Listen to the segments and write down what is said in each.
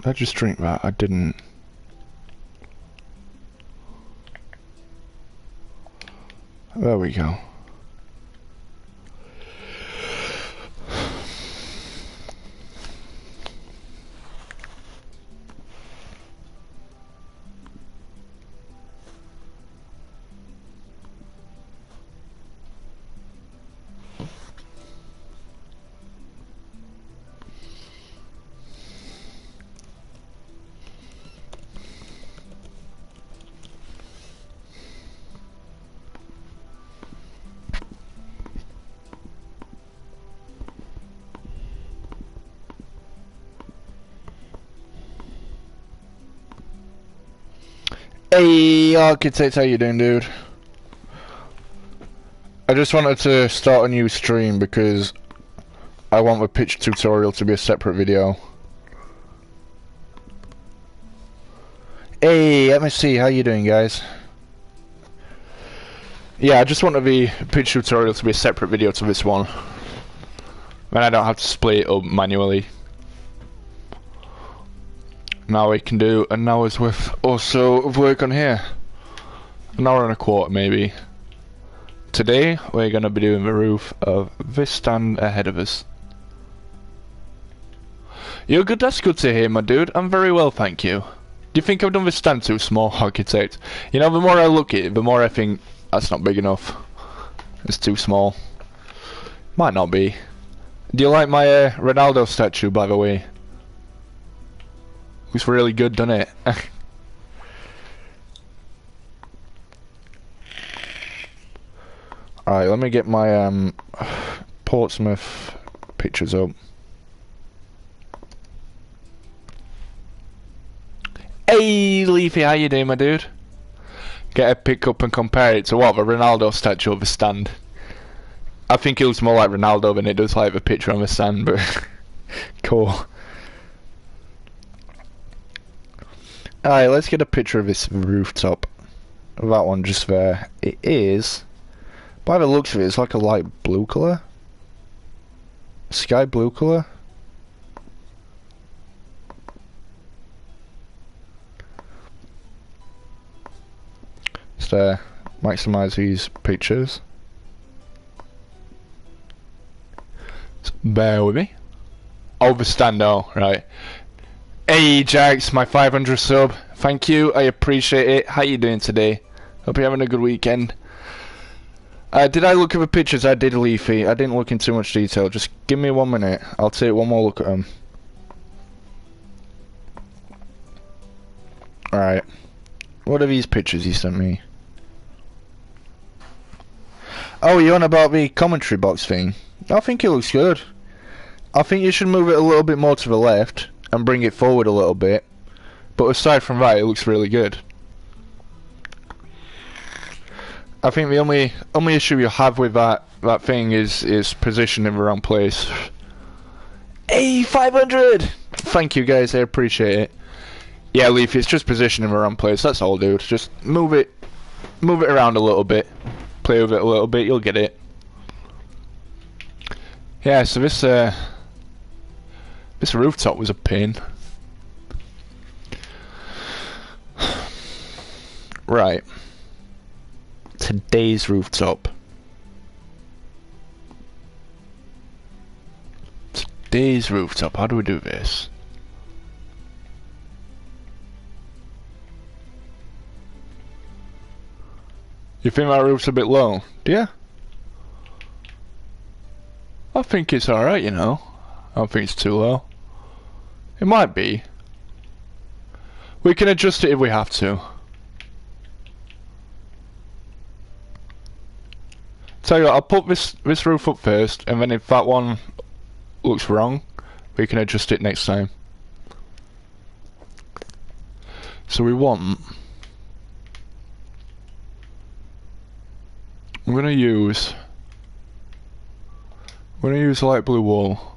Did I just drink that? I didn't. There we go. Hey Architect, how you doing, dude? I just wanted to start a new stream because I want the pitch tutorial to be a separate video. Hey MSC, how you doing, guys? Yeah, I just want the pitch tutorial to be a separate video to this one. Then I don't have to split it up manually. Now we can do an hour's worth also of work on here. An hour and a quarter maybe. Today we're going to be doing the roof of this stand ahead of us. You're good, that's good to hear, my dude. I'm very well, thank you. Do you think I've done this stand too small, Architect? You know, the more I look at it, the more I think that's not big enough. It's too small. Might not be. Do you like my Ronaldo statue, by the way? Looks really good, doesn't it? Alright, let me get my Portsmouth pictures up. Hey Leafy, how you doing, my dude? Get a pick up and compare it to what? The Ronaldo statue of the stand. I think it looks more like Ronaldo than it does like the picture on the stand, but cool. Alright, let's get a picture of this rooftop. That one just there. It is, by the looks of it, it's like a light blue colour. Sky blue colour. Just maximise these pictures. Just bear with me. Oh, the stand, oh, right. Hey Jax, my 500 sub. Thank you, I appreciate it. How you doing today? Hope you're having a good weekend. Did I look at the pictures? I did, Leafy. I didn't look in too much detail. Just give me 1 minute. I'll take one more look at them. Alright. What are these pictures you sent me? Oh, you're on about the commentary box thing? I think it looks good. I think you should move it a little bit more to the left and bring it forward a little bit, but aside from that, it looks really good. I think the only issue you have with that thing is position in the wrong place. Hey, 500! Thank you guys, I appreciate it. Yeah, Leaf, it's just position in the wrong place. That's all, dude. Just move it around a little bit, play with it a little bit. You'll get it. Yeah, so this rooftop was a pain. Right. Today's rooftop. Today's rooftop. How do we do this? You think my roof's a bit low? Do you? I think it's alright, you know. I don't think it's too low. It might be. We can adjust it if we have to. Tell you what, I'll put this roof up first, and then if that one looks wrong, we can adjust it next time. So we want... I'm gonna use light blue wool.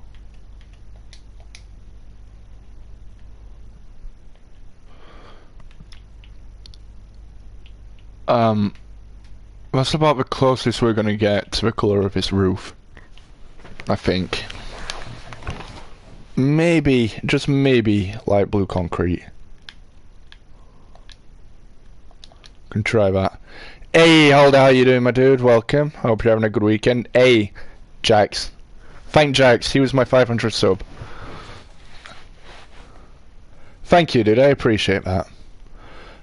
That's about the closest we're gonna get to the colour of this roof, I think. maybe, just maybe, light blue concrete. Can try that. Hey, Holder, how you doing, my dude? Welcome. Hope you're having a good weekend. Hey, Jax. Thank Jax. He was my 500 sub. Thank you, dude. I appreciate that.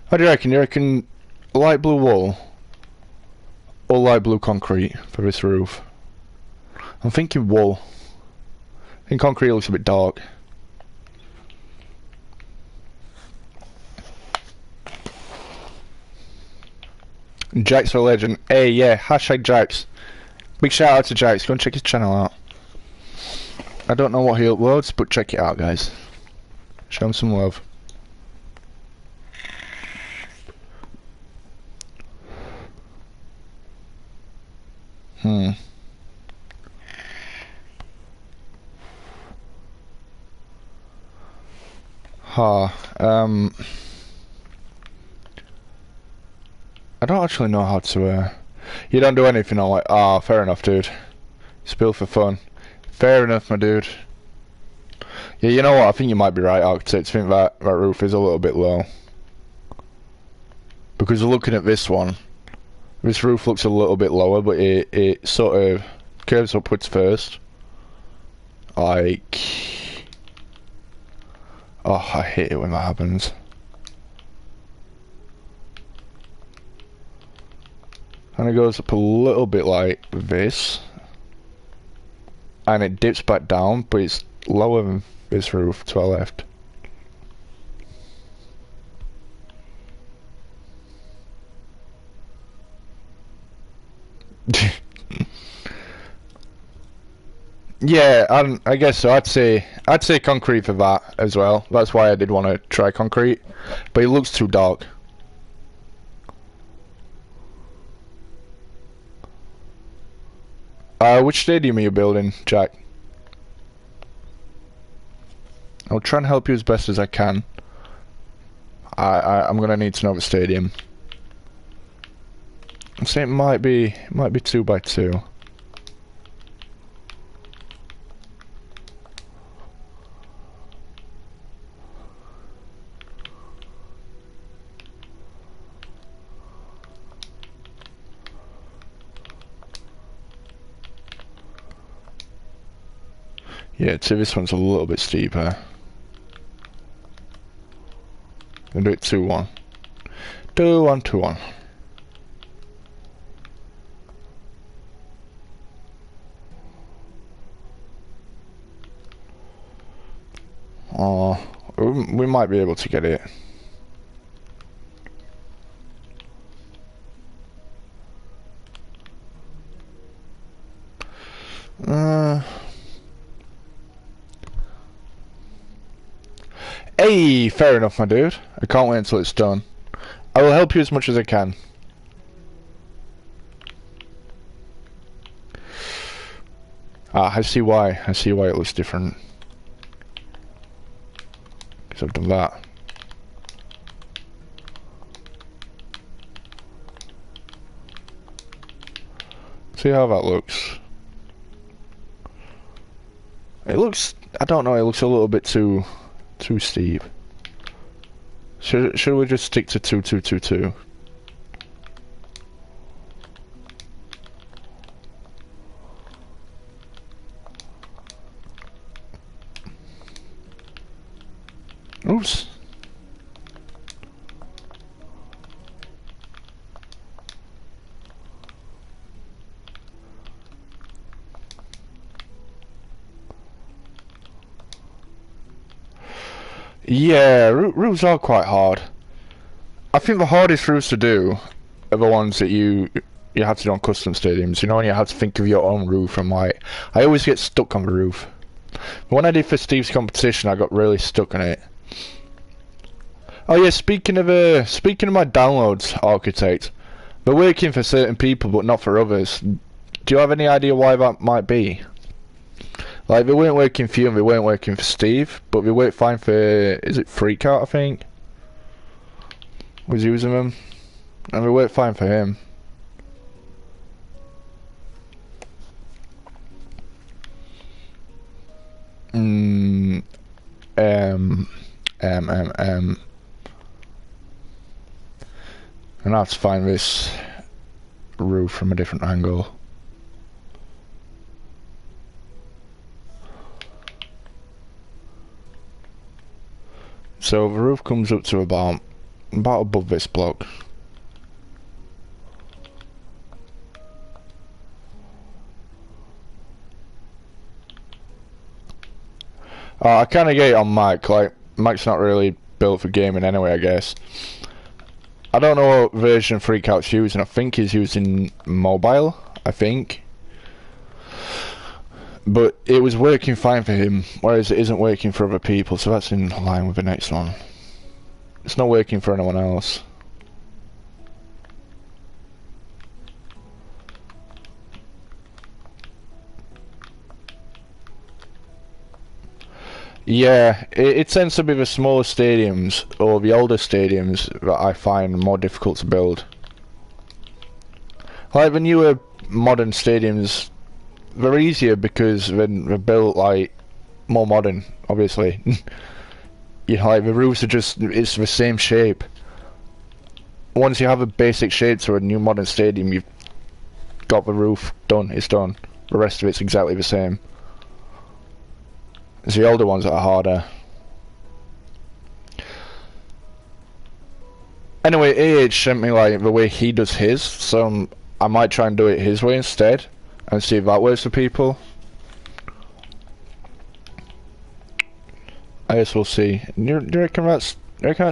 What do you reckon? You reckon light blue wall or light blue concrete for this roof? I'm thinking wall. I think concrete looks a bit dark. Jax a legend. Hey, yeah, hashtag Jax. Big shout out to Jax. Go and check his channel out. I don't know what he uploads, but check it out, guys. Show him some love. I don't actually know how to, you don't do anything on like, fair enough, dude. Spill for fun. Fair enough, my dude. Yeah, you know what, I think you might be right, Architect. I think that roof is a little bit low. Because looking at this one, this roof looks a little bit lower, but it sort of curves upwards first. Like... Oh, I hate it when that happens. And it goes up a little bit like this. And it dips back down, but it's lower than this roof to our left. Yeah, I guess so. I'd say concrete for that as well. That's why I did want to try concrete, but it looks too dark. Which stadium are you building, Jack? I'll try and help you as best as I can. I'm gonna need to know the stadium. I say it might be 2x2. Yeah, so this one's a little bit steeper. I'll do it 2-1. 2-1, 2-1. Oh, we might be able to get it. Hey, fair enough, my dude. I can't wait until it's done. I will help you as much as I can. I see why. I see why it looks different. Because I've done that. See how that looks. It looks, I don't know, it looks a little bit too steep. Should we just stick to 2-2-2-2? Oops. Yeah, roofs are quite hard. I think the hardest roofs to do are the ones that you have to do on custom stadiums. You know, when you have to think of your own roof. And like, I always get stuck on the roof. But when I did for Steve's competition, I got really stuck on it. Oh yeah, speaking of my downloads, Architect, they're working for certain people but not for others. Do you have any idea why that might be? Like, they weren't working for you and they weren't working for Steve, but they worked fine for, is it Freakout, I think? Was using them. And they worked fine for him. Mm, um, um, um, um. I'm gonna have to find this roof from a different angle. So the roof comes up to about above this block. I kind of get it on Mike. Like, Mike's not really built for gaming anyway, I guess. I don't know what version Freakout's using. I think he's using mobile, I think. But it was working fine for him, whereas it isn't working for other people, so that's in line with the next one. It's not working for anyone else. Yeah, it tends to be the smaller stadiums, or the older stadiums, that I find more difficult to build. Like the newer modern stadiums, they're easier because they're built like more modern, obviously. You know, like the roofs are just, it's the same shape. Once you have a basic shape to a new modern stadium, you've got the roof done, it's done. The rest of it's exactly the same. It's the older ones that are harder. Anyway, AH sent me like the way he does his, so I might try and do it his way instead, and see if that works for people. I guess we'll see. Do you reckon that's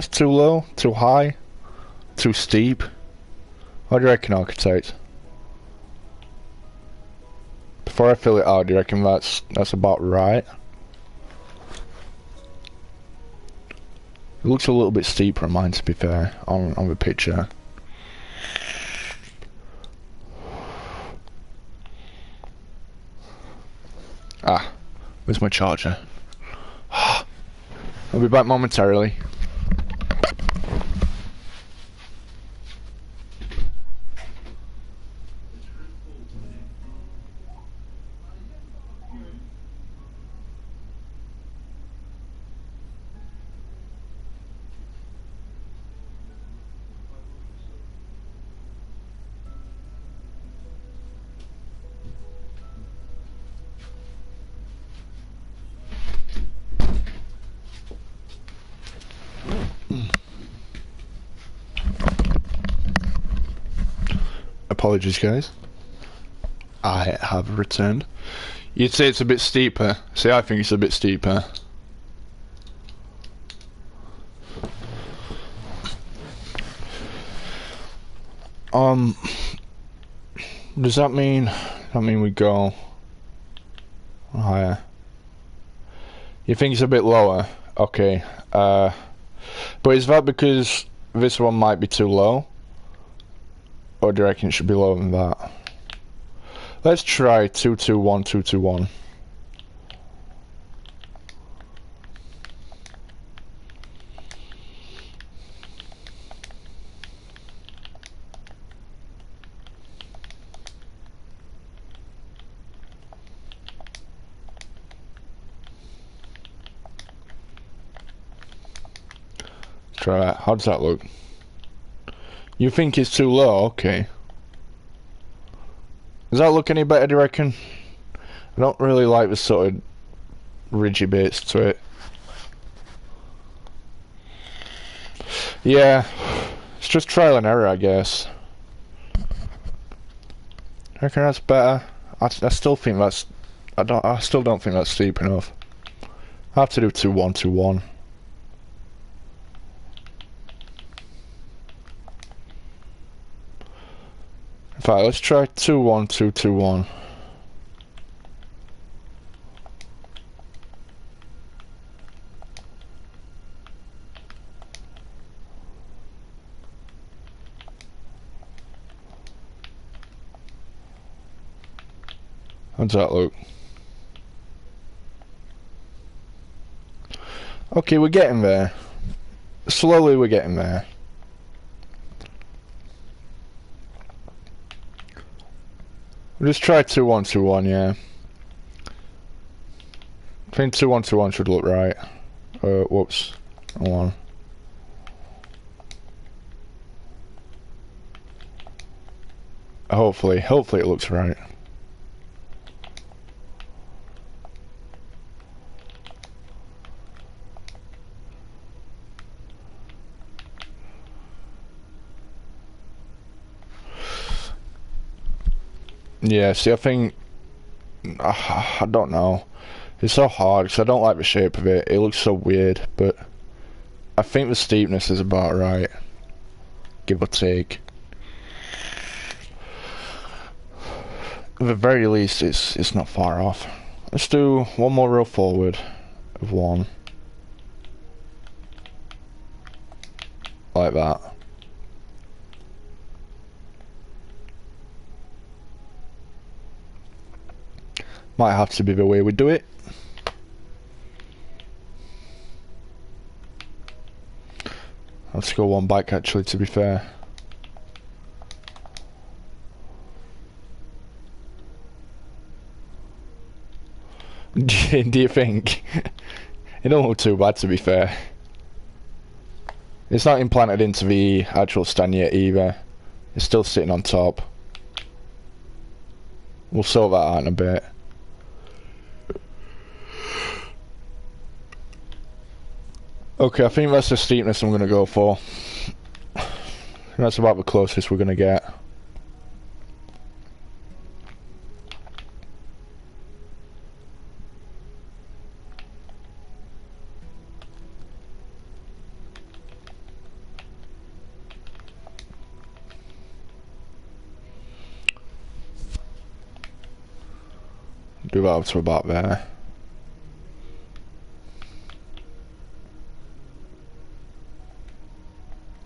too low, too high, too steep? What do you reckon, Architect? Before I fill it out, do you reckon that's about right? It looks a little bit steeper on mine, to be fair, on the picture. Ah, where's my charger? I'll be back momentarily. Apologies, guys. I have returned. You'd say it's a bit steeper. See, I think it's a bit steeper. Does that mean we go higher? You think it's a bit lower? Okay. But is that because this one might be too low? Or do you reckon it should be lower than that? Let's try 221, 221. Try that. How does that look? You think it's too low? Okay. Does that look any better, do you reckon? I don't really like the sort of ridgy bits to it. Yeah, it's just trial and error, I guess. I reckon that's better. I still think that's. I still don't think that's steep enough. I have to do 2121. In fact, let's try 21221. How does that look? Okay, we're getting there. Slowly we're getting there. We'll just try 2121, yeah. I think 2121 should look right. Whoops. Hold on. Hopefully it looks right. Yeah, see, I think... I don't know. It's so hard, because I don't like the shape of it. It looks so weird, but... I think the steepness is about right. Give or take. At the very least, it's not far off. Let's do one more row forward of 1. Like that. Might have to be the way we do it. Let's go one back actually, to be fair. Do you think? It don't look too bad, to be fair. It's not implanted into the actual stand yet either. It's still sitting on top. We'll sort that out in a bit. Okay, I think that's the steepness I'm going to go for. That's about the closest we're going to get. Do that up to about there.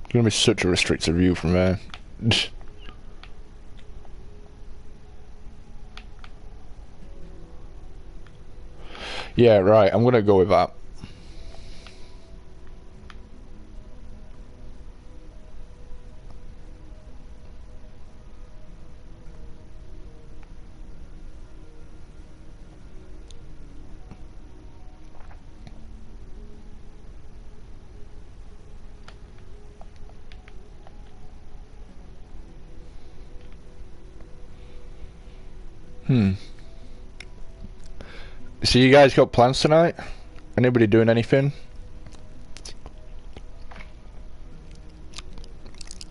It's going to be such a restricted view from there. Yeah, right, I'm going to go with that. So you guys got plans tonight? Anybody doing anything?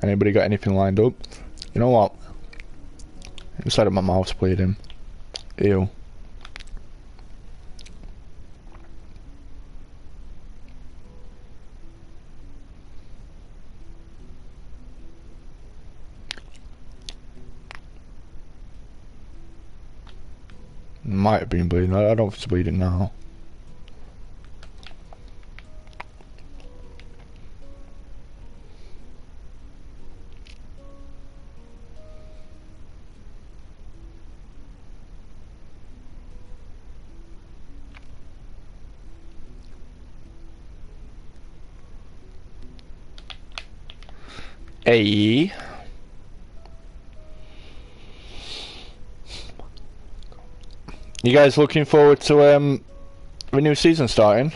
Anybody got anything lined up? You know what? Inside of my mouth's bleeding. Ew. Might have been bleeding. I don't know if it's bleeding now. Hey. You guys looking forward to the new season starting?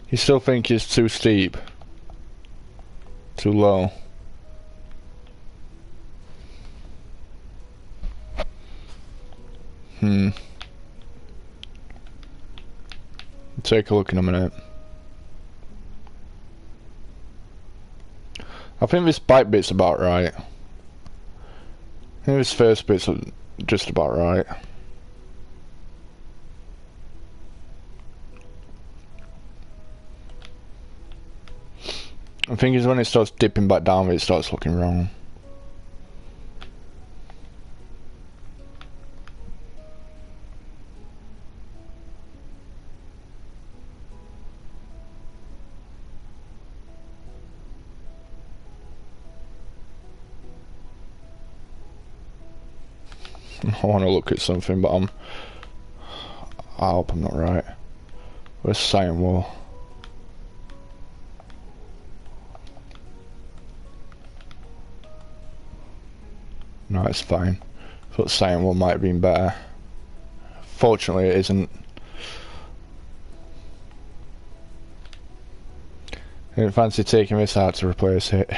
You still think it's too steep? Too low? Take a look in a minute. I think this bike bit's about right. I think this first bit's just about right. I think it's when it starts dipping back down that it starts looking wrong. I want to look at something, but I hope I'm not right. Where's Cyan Wall? No, it's fine. I thought saying one might have been better. Fortunately, it isn't. I didn't fancy taking this out to replace it.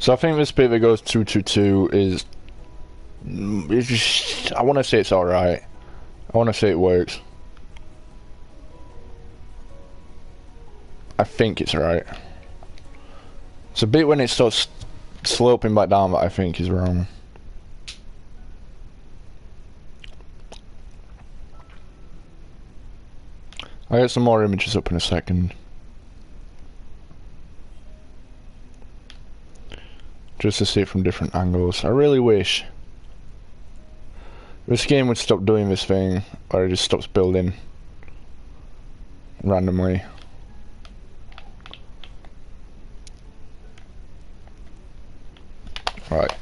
So I think this bit that goes 2-2-2 is... It's just, I want to say it's alright. I want to say it works. I think it's alright. It's a bit when it starts sloping back down that I think is wrong. I'll get some more images up in a second. Just to see it from different angles. I really wish this game would stop doing this thing where it just stops building randomly. Right,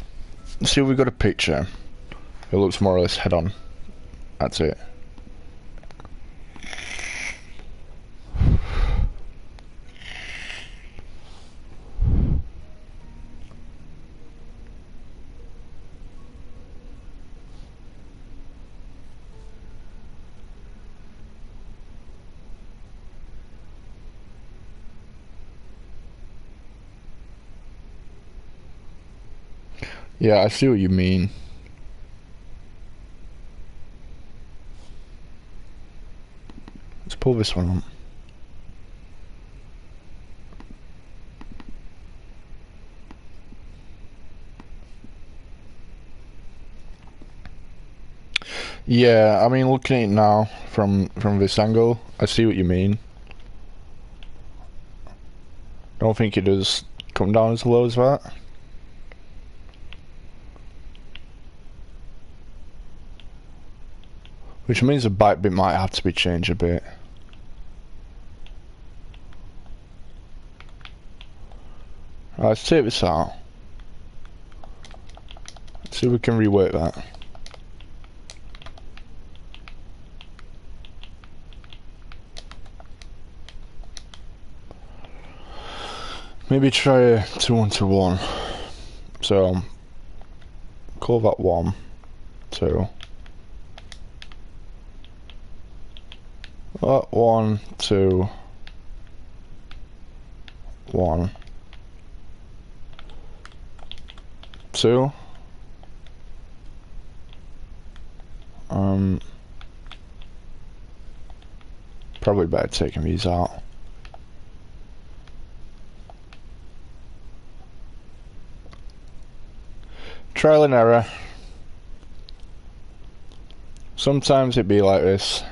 let's see if we've got a picture. It looks more or less head on. That's it. Yeah, I see what you mean. Let's pull this one up. Yeah, I mean, looking at it now from this angle, I see what you mean. I don't think it does come down as low as that. Which means the bite bit might have to be changed a bit. Right, let's take this out. Let's see if we can rework that. Maybe try a 2-1-2-1. So call that 1, 2. 1, 2, 1, 2. Probably better taking these out. Trial and error. Sometimes it be like this.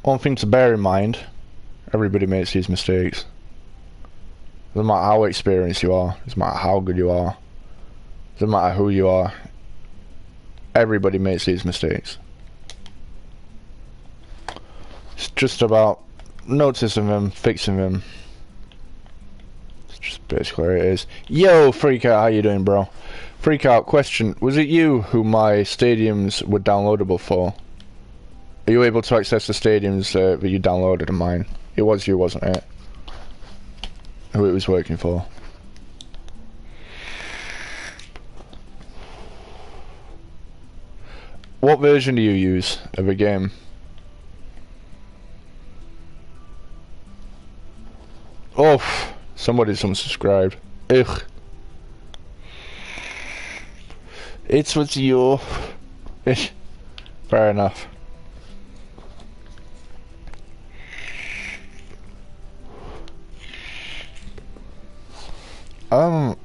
One thing to bear in mind, everybody makes these mistakes. Doesn't matter how experienced you are, doesn't matter how good you are, doesn't matter who you are, everybody makes these mistakes. It's just about noticing them, fixing them. It's just basically what it is. Yo, Freak Out, how you doing, bro? Freak Out, question, was it you who my stadiums were downloadable for? Are you able to access the stadiums that you downloaded of mine? It was you, wasn't it? Who it was working for. What version do you use of a game? Oh, somebody's unsubscribed. Ugh. It's what's you. Fair enough. I'm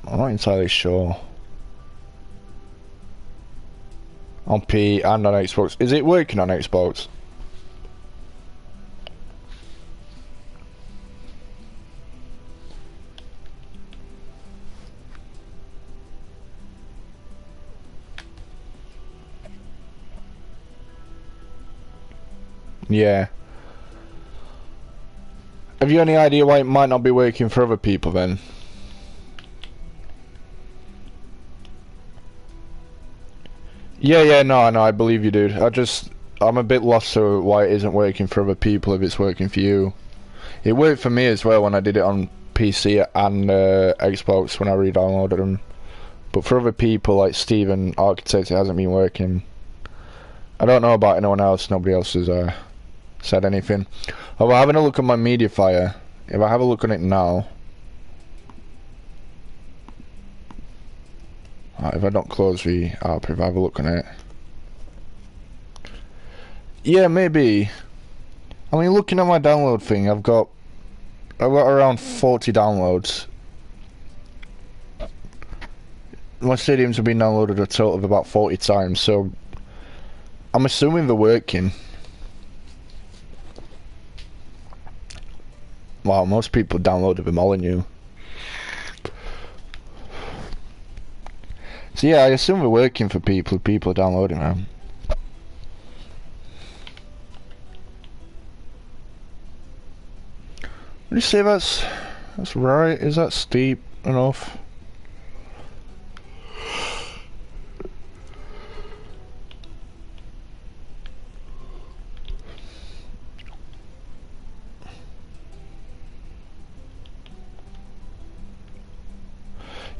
not entirely sure. On P and on Xbox. Is it working on Xbox? Yeah. Have you any idea why it might not be working for other people then? Yeah, no, I believe you, dude. I'm a bit lost to why it isn't working for other people if it's working for you. It worked for me as well when I did it on PC and Xbox when I re-downloaded them. But for other people like Steven, Architect, it hasn't been working. I don't know about anyone else, nobody else has said anything. Oh, well, having a look at my media fire. If I have a look on it now... if I don't close the app, if I have a look on it... Yeah, maybe. I mean, looking at my download thing, I've got around 40 downloads. My stadiums have been downloaded a total of about 40 times, so I'm assuming they're working. Wow, most people downloaded them all new. So yeah, I assume they're working for people. People are downloading them. Would you say that's right? Is that steep enough?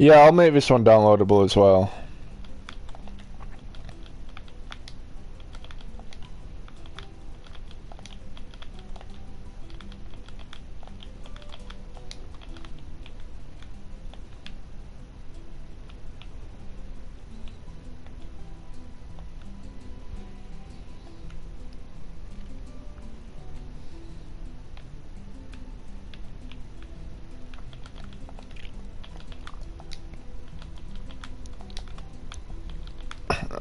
Yeah, I'll make this one downloadable as well.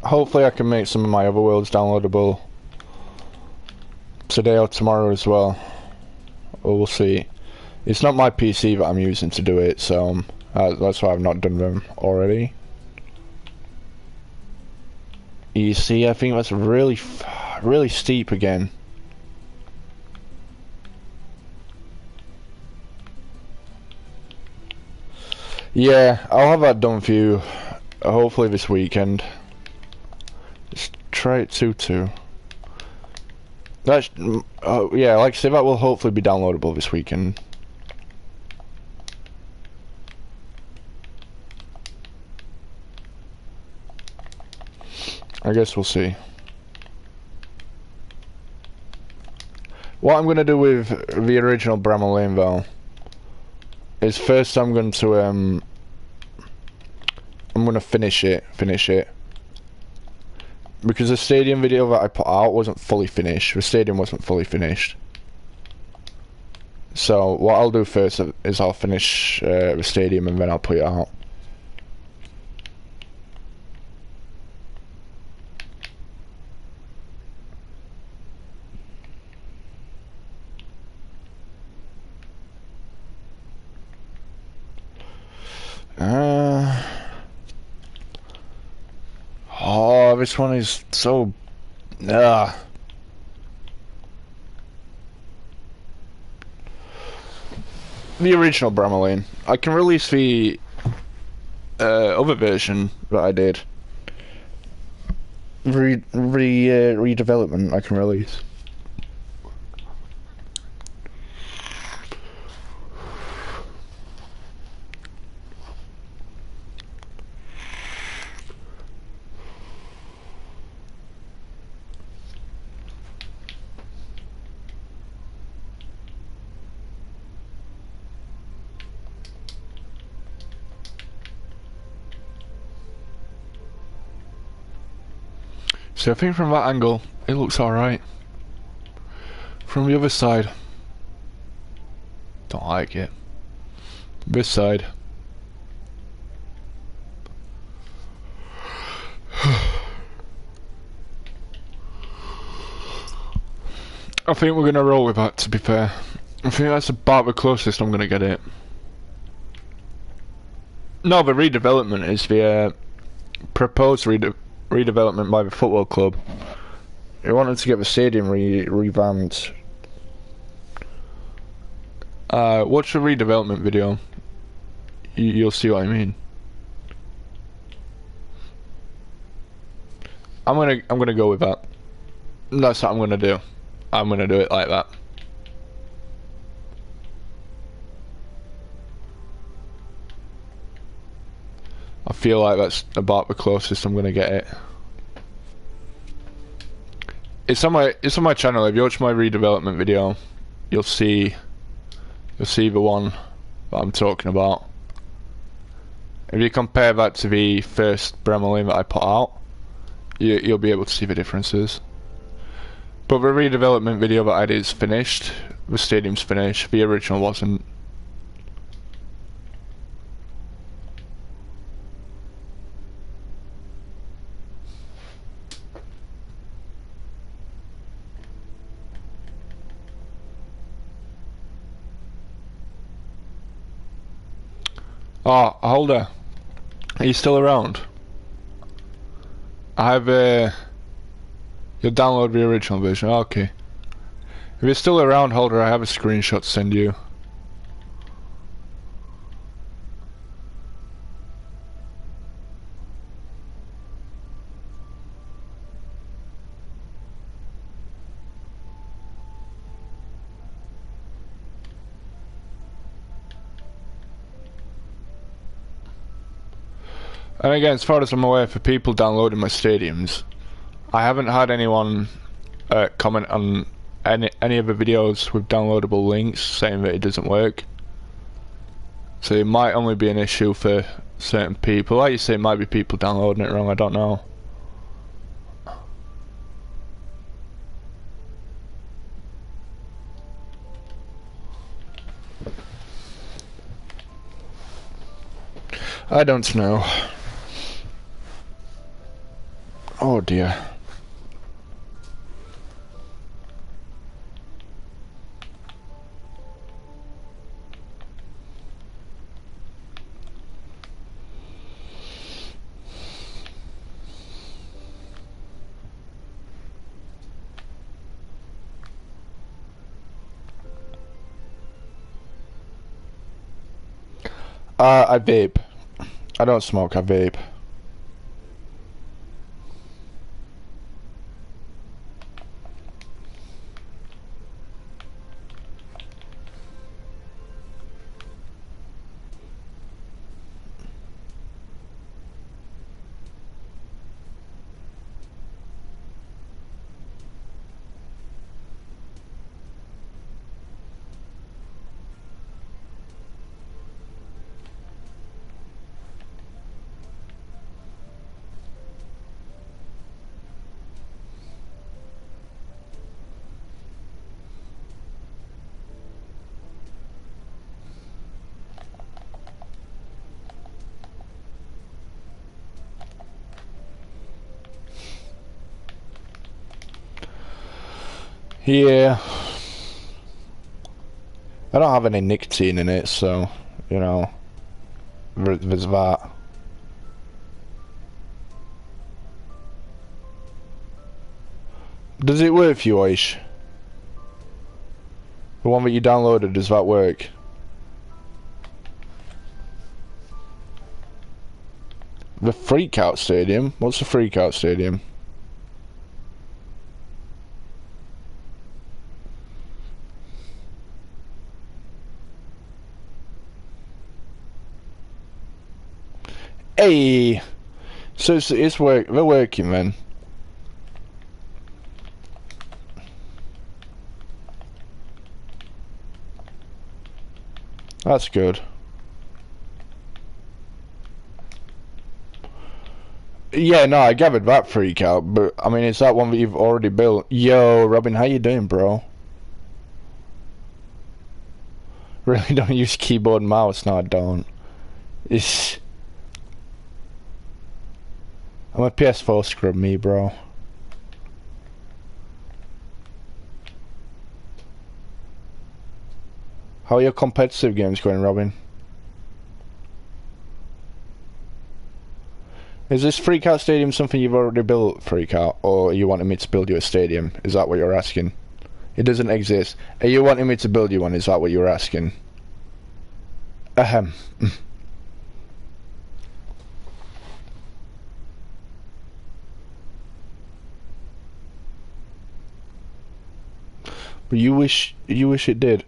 Hopefully I can make some of my other worlds downloadable today or tomorrow as well. Or we'll see. It's not my PC that I'm using to do it, so that's why I've not done them already. You see, I think that's really steep again. Yeah, I'll have that done for you, hopefully this weekend. Let's try it 2-2. That's, yeah, like I said, that will hopefully be downloadable this weekend. I guess we'll see. What I'm gonna do with the original Bramall Lane though is first I'm going to I'm gonna finish it because the stadium video that I put out wasn't fully finished. The stadium wasn't fully finished. So what I'll do first is I'll finish the stadium and then I'll put it out. Oh, this one is so... The original Bramall Lane. I can release the other version that I did. Redevelopment I can release. So I think from that angle, it looks alright. From the other side, don't like it. This side. I think we're gonna roll with that, to be fair. I think that's about the closest I'm gonna get it. No, the redevelopment is the proposed redevelopment by the football club. He wanted to get the stadium revamped. Watch the redevelopment video. You'll see what I mean. I'm gonna go with that. That's what I'm gonna do. I'm gonna do it like that. I feel like that's about the closest I'm gonna get it. It's on my channel. If you watch my redevelopment video, you'll see the one that I'm talking about. If you compare that to the first Bremerlin that I put out, you'll be able to see the differences. But the redevelopment video that I did is finished. The stadium's finished. The original wasn't. Oh, Holder, are you still around? I have you'll download the original version. Okay. If you're still around, Holder, I have a screenshot to send you. And again, as far as I'm aware, for people downloading my stadiums, I haven't had anyone comment on any of the videos with downloadable links saying that it doesn't work. So it might only be an issue for certain people. Like you say, it might be people downloading it wrong, I don't know. I don't know. Oh dear. I vape. I don't smoke, I vape. Yeah. I don't have any nicotine in it, so, you know, there's that. Does it work for you, Aish? The one that you downloaded, does that work? The Freakout Stadium? What's the Freakout Stadium? Hey! So it's they're working then. That's good. Yeah, no, I gathered that freak out, but I mean, it's that one that you've already built. Yo, Robin, how you doing, bro? Really don't use keyboard and mouse? No, I don't. I'm a PS4 scrub, me, bro. How are your competitive games going, Robin? Is this Freakout Stadium something you've already built, Freakout, or are you wanting me to build you a stadium? Is that what you're asking? It doesn't exist. Are you wanting me to build you one? Is that what you're asking? Ahem. But you wish it did.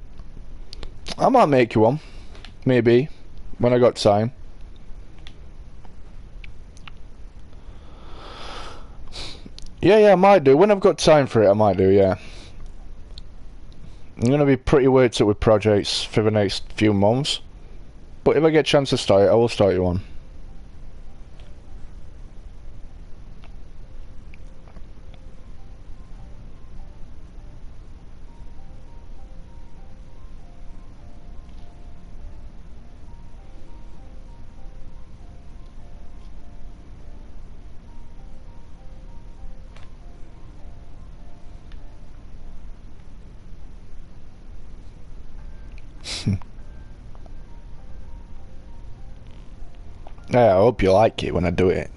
I might make you one. Maybe. When I got time. Yeah, I might do. When I've got time for it, I might do, yeah. I'm going to be pretty worked up with projects for the next few months. But if I get a chance to start, I will start you one. Yeah, I hope you like it when I do it.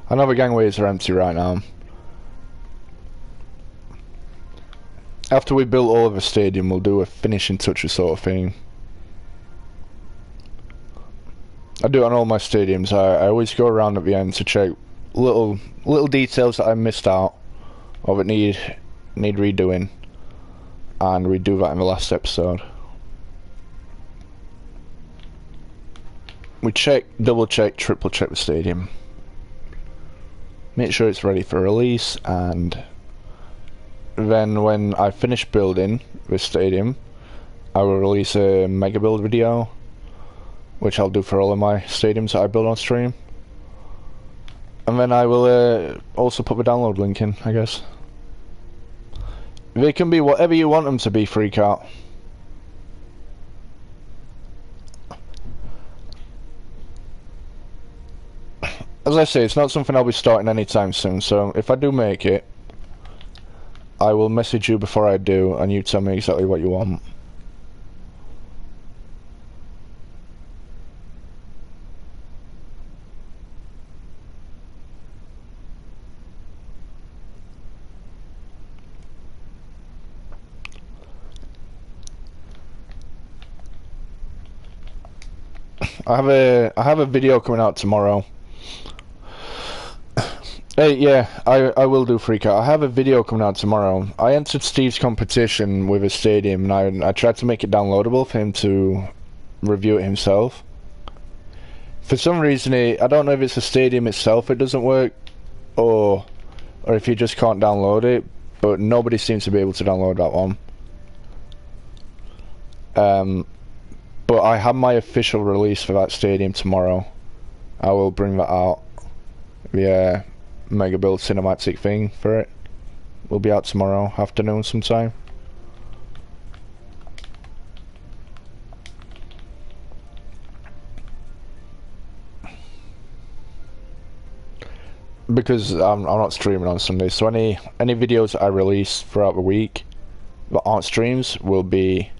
I know the gangways are empty right now. After we build all of the stadium, we'll do a finishing touches sort of thing. I do it on all my stadiums. I always go around at the end to check little details that I missed out or that need redoing, and we do that in the last episode. We check, double check, triple check the stadium. Make sure it's ready for release, and then when I finish building the stadium, I will release a Megabuild video, which I'll do for all of my stadiums that I build on stream. And then I will also put the download link in, I guess. They can be whatever you want them to be, Freakout. As I say, it's not something I'll be starting anytime soon, so if I do make it, I will message you before I do, and you tell me exactly what you want. I have a video coming out tomorrow. Hey, yeah, I will do Freakout. I have a video coming out tomorrow. I entered Steve's competition with a stadium, and I tried to make it downloadable for him to review it himself. For some reason, I don't know if it's the stadium itself it doesn't work, or if you just can't download it, but nobody seems to be able to download that one. But I have my official release for that stadium tomorrow. I will bring that out. Yeah. Megabuild cinematic thing for it will be out tomorrow afternoon sometime. Because I'm not streaming on Sunday, so any videos that I release throughout the week that aren't streams will be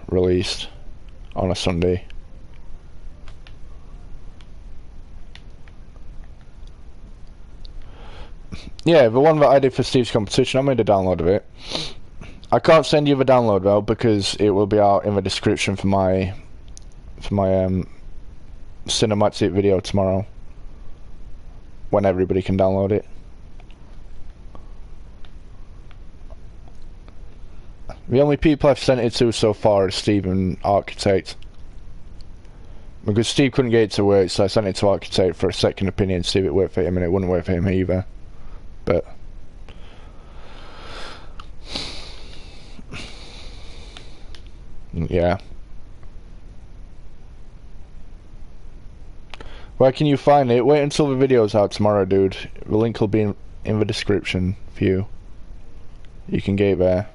released on a Sunday. Yeah, the one that I did for Steve's competition, I made a download of it. I can't send you the download though because it will be out in the description for my cinematic video tomorrow, when everybody can download it. The only people I've sent it to so far is Steve and Architect. Because Steve couldn't get it to work, so I sent it to Architect for a second opinion, see if it worked for him, and it wouldn't work for him either. But yeah. Where can you find it? Wait until the video's out tomorrow, dude. The link will be in the description for you. You can get it there.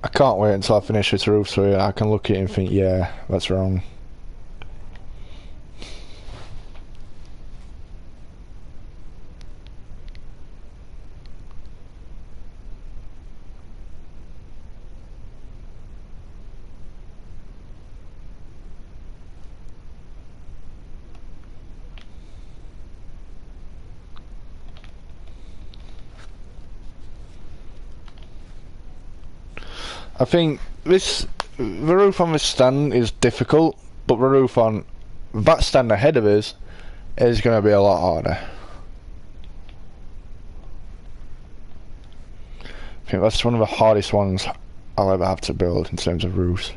I can't wait until I finish this roof so I can look at it and think, yeah, that's wrong. I think the roof on this stand is difficult, but the roof on that stand ahead of us is going to be a lot harder. I think that's one of the hardest ones I'll ever have to build in terms of roofs.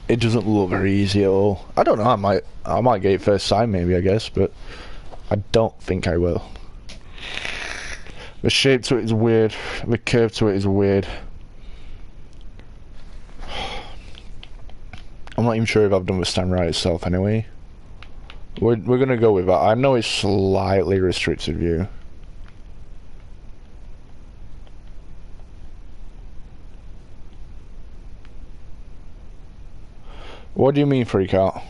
It doesn't look very easy at all. I don't know, I might get it first time maybe, I guess, but I don't think I will. The shape to it is weird, the curve to it is weird. I'm not even sure if I've done the stand right itself anyway. We're gonna go with that. I know it's slightly restricted view. What do you mean freak out?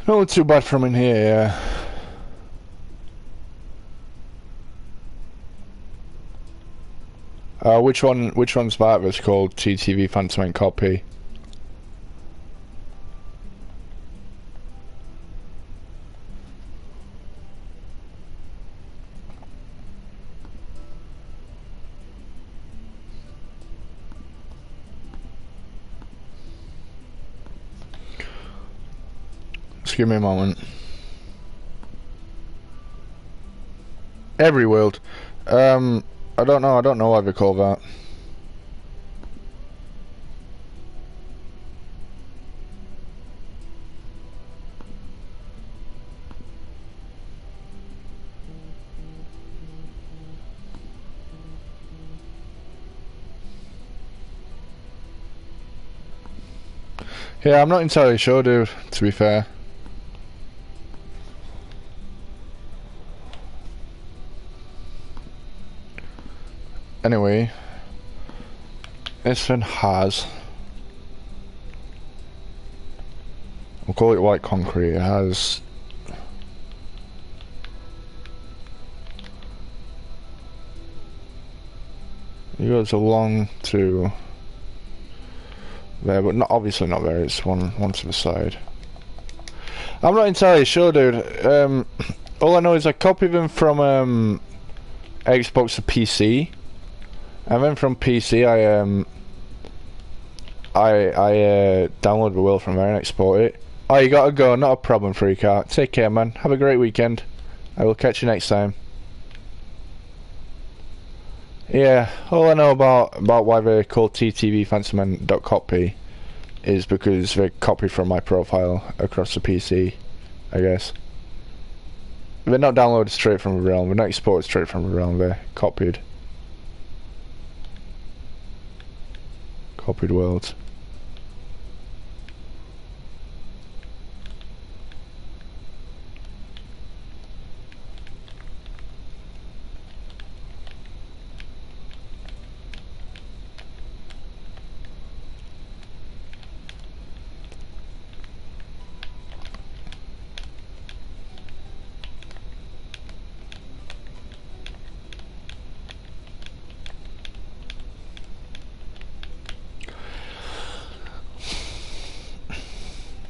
Not too bad from in here, yeah. Which one's that that's called TTV Fantom copy? Just give me a moment. Every world. I don't know why they call that. Yeah, I'm not entirely sure, dude, to be fair. Anyway, this one has, we'll call it white concrete. It has it goes along to there, but not obviously not there. It's one to the side. I'm not entirely sure, dude. All I know is I copied them from Xbox to PC. And then from PC, I download the world from there and export it. Oh, you gotta go. Not a problem, freak out. Take care, man. Have a great weekend. I will catch you next time. Yeah, all I know about why they're called TTV Fantom.copy is because they copy from my profile across the PC, I guess. They're not downloaded straight from the realm. They're not exported straight from the realm. They're copied. Copied worlds.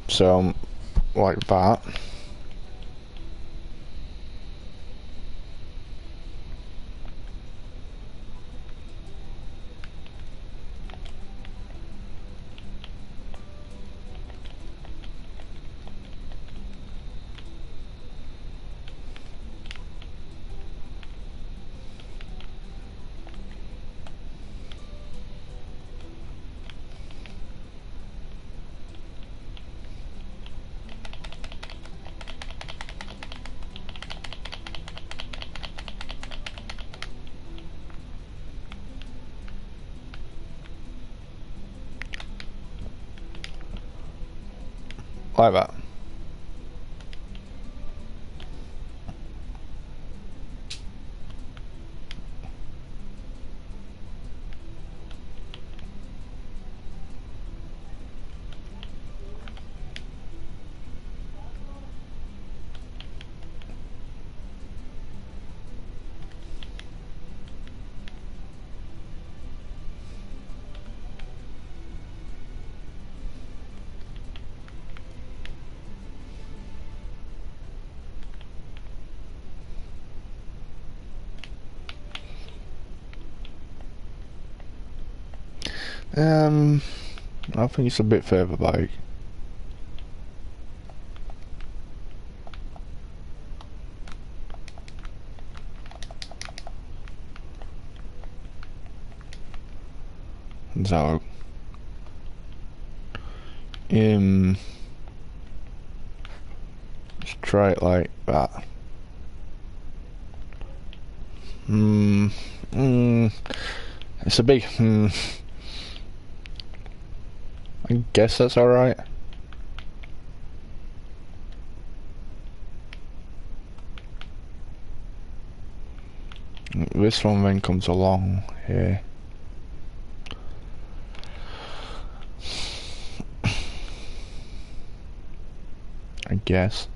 So, like that. Like that. I think it's a bit further back. So, let's try it like that. It's a big I guess that's alright. This one then comes along here. I guess.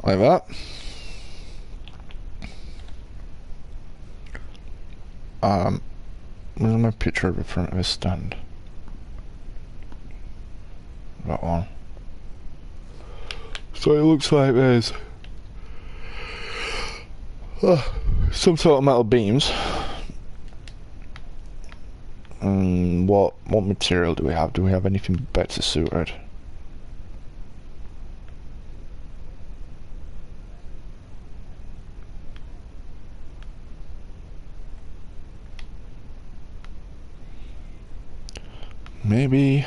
Like that. Where's my picture of the front of his stand? That one. So it looks like there's some sort of metal beams. What material do we have? Do we have anything better suited? Maybe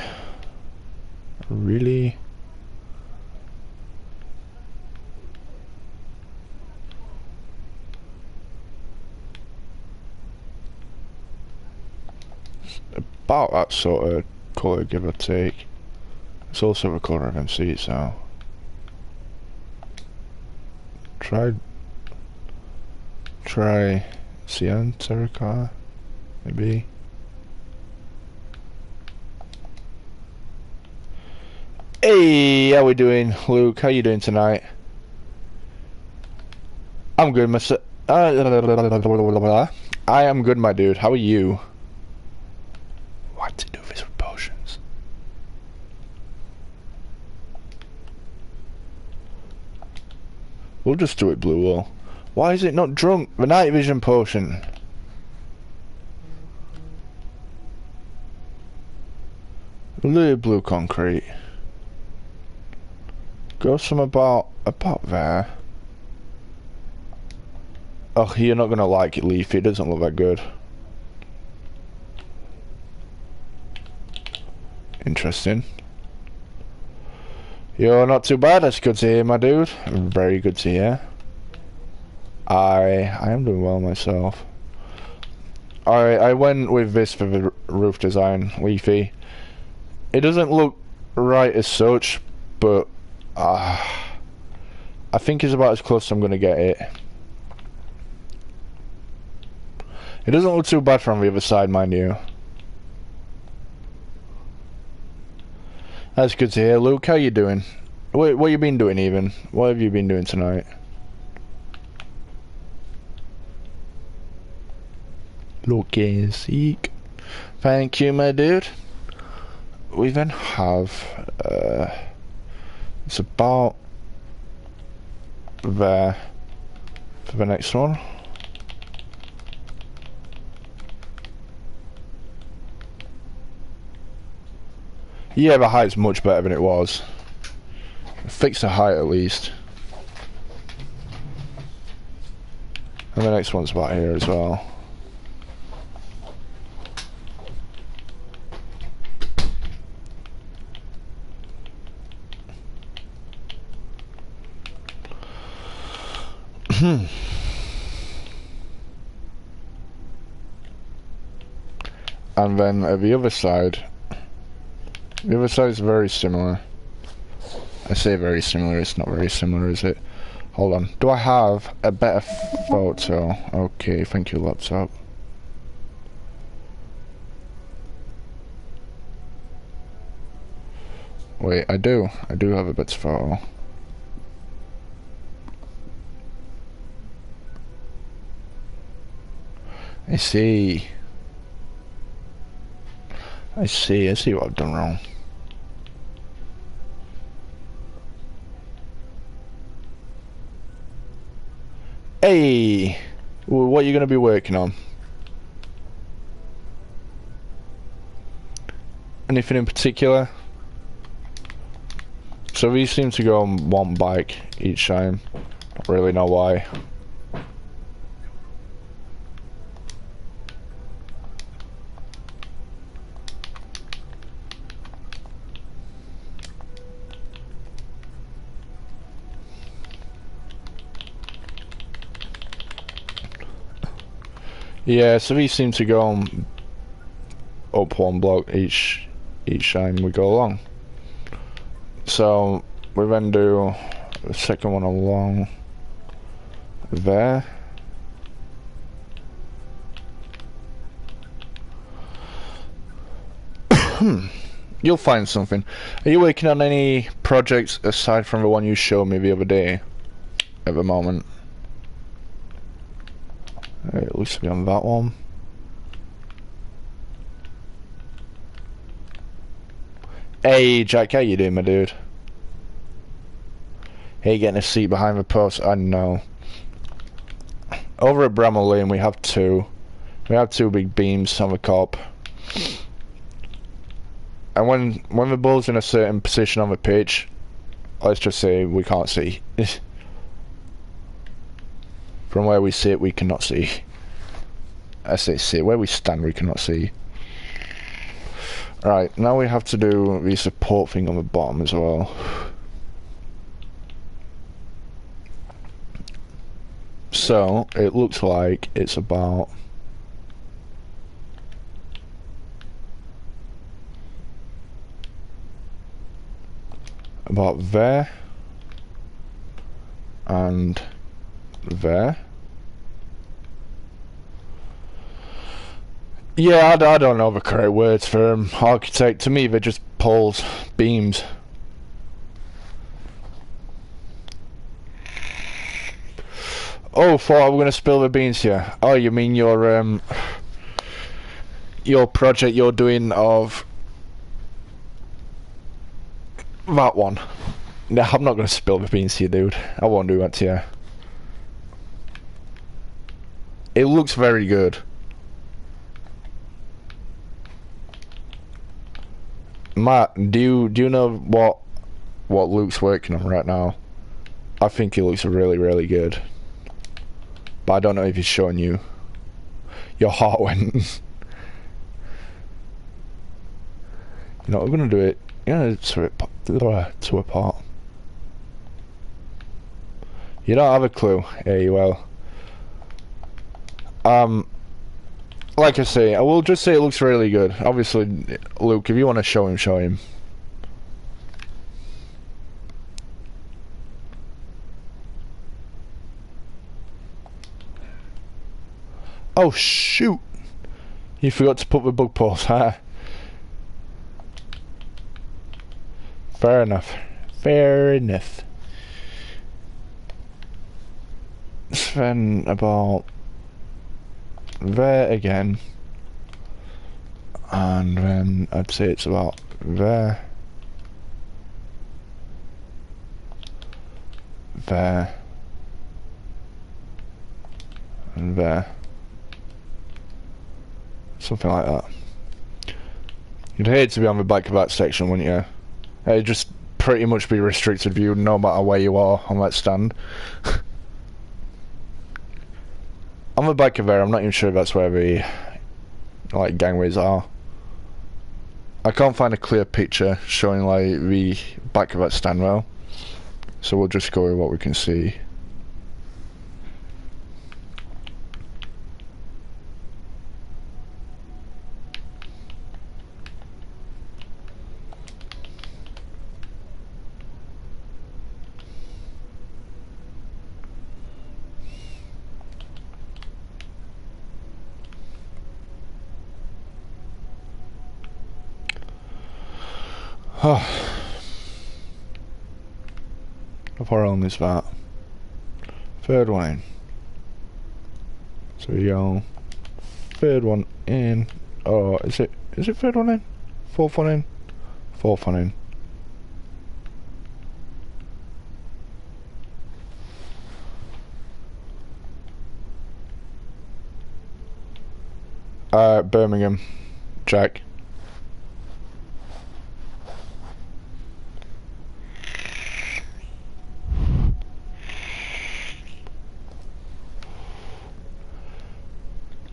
really about that sort of colour, give or take. It's also the colour of MC, so try cyan terracotta, maybe. Hey, how we doing, Luke? How you doing tonight? I'm good, myself. I am good, my dude. How are you? What to do this with potions? We'll just do it blue wall. Why is it not drunk? The night vision potion. Little blue concrete. Go some about there. Oh, you're not gonna like it, Leafy. It doesn't look that good. Interesting. You're not too bad. That's good to hear, my dude. Very good to hear. I am doing well myself. I went with this for the roof design, Leafy. It doesn't look right as such, but I think it's about as close as I'm gonna get it. It doesn't look too bad from the other side, mind you. That's good to hear, Luke. How you doing? What you been doing even? What have you been doing tonight? Looking sick. Thank you, my dude. We then have it's about there for the next one. Yeah, the height's much better than it was. Fix the height at least. And the next one's about here as well. And then at the other side is very similar. I say very similar, it's not very similar, is it? Hold on. Do I have a better photo? Okay, thank you, laptop. Wait, I do have a better photo. I see what I've done wrong. Hey! What are you going to be working on? Anything in particular? So these seem to go on one bike each time. Don't really know why. Yeah, so these seem to go on up one block each time we go along. So we then do the second one along there. You'll find something. Are you working on any projects aside from the one you showed me the other day at the moment? It looks to be on that one. Hey Jack, how you doing, my dude? Hey, getting a seat behind the post? I know. Over at Bramall Lane we have two. We have two big beams on the cop. And when the ball's in a certain position on the pitch, let's just say we can't see. From where we sit, we cannot see. I say sit, where we stand, we cannot see. Right, now we have to do the support thing on the bottom as well. So, it looks like it's about there and there. Yeah, I don't know the correct words for architect. To me, they're just poles, beams. Oh, thought I was gonna spill the beans here. Oh, you mean your project you're doing of that one? No, I'm not gonna spill the beans here, dude. I won't do that to you. It looks very good. Matt, do you know what Luke's working on right now? I think he looks really, really good. But I don't know if he's showing you. Your heart went. You know, we're gonna do it. Yeah, to a part. You don't have a clue. Yeah, you will. Like I say, I will just say it looks really good. Obviously, Luke, if you want to show him, show him. Oh shoot! You forgot to put the bug pause, huh? Fair enough. Fair enough. Then about there again, and then I'd say it's about there, there, and there. Something like that. You'd hate to be on the back of that section, wouldn't you? It'd just pretty much be restricted view no matter where you are on that stand. On the back of there, I'm not even sure if that's where the like gangways are. I can't find a clear picture showing like the back of that stand well, so we'll just go with what we can see. How far along is that? Third one in. So we go. Third one in. Oh, is it third one in? Fourth one in? Fourth one in. Birmingham, Jack.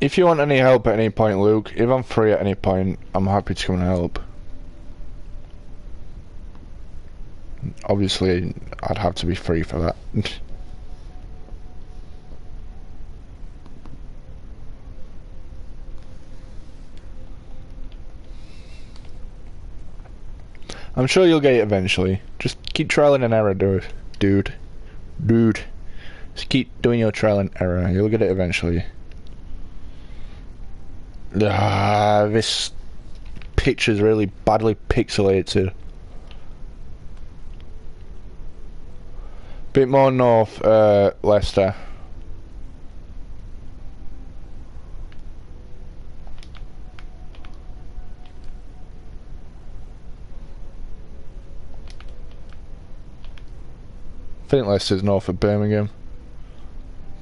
If you want any help at any point, Luke, if I'm free at any point, I'm happy to come and help. Obviously, I'd have to be free for that. I'm sure you'll get it eventually. Just keep trialing and error, dude. Just keep doing your trial and error. You'll get it eventually. This picture's really badly pixelated. Bit more north, Leicester. I think Leicester's north of Birmingham.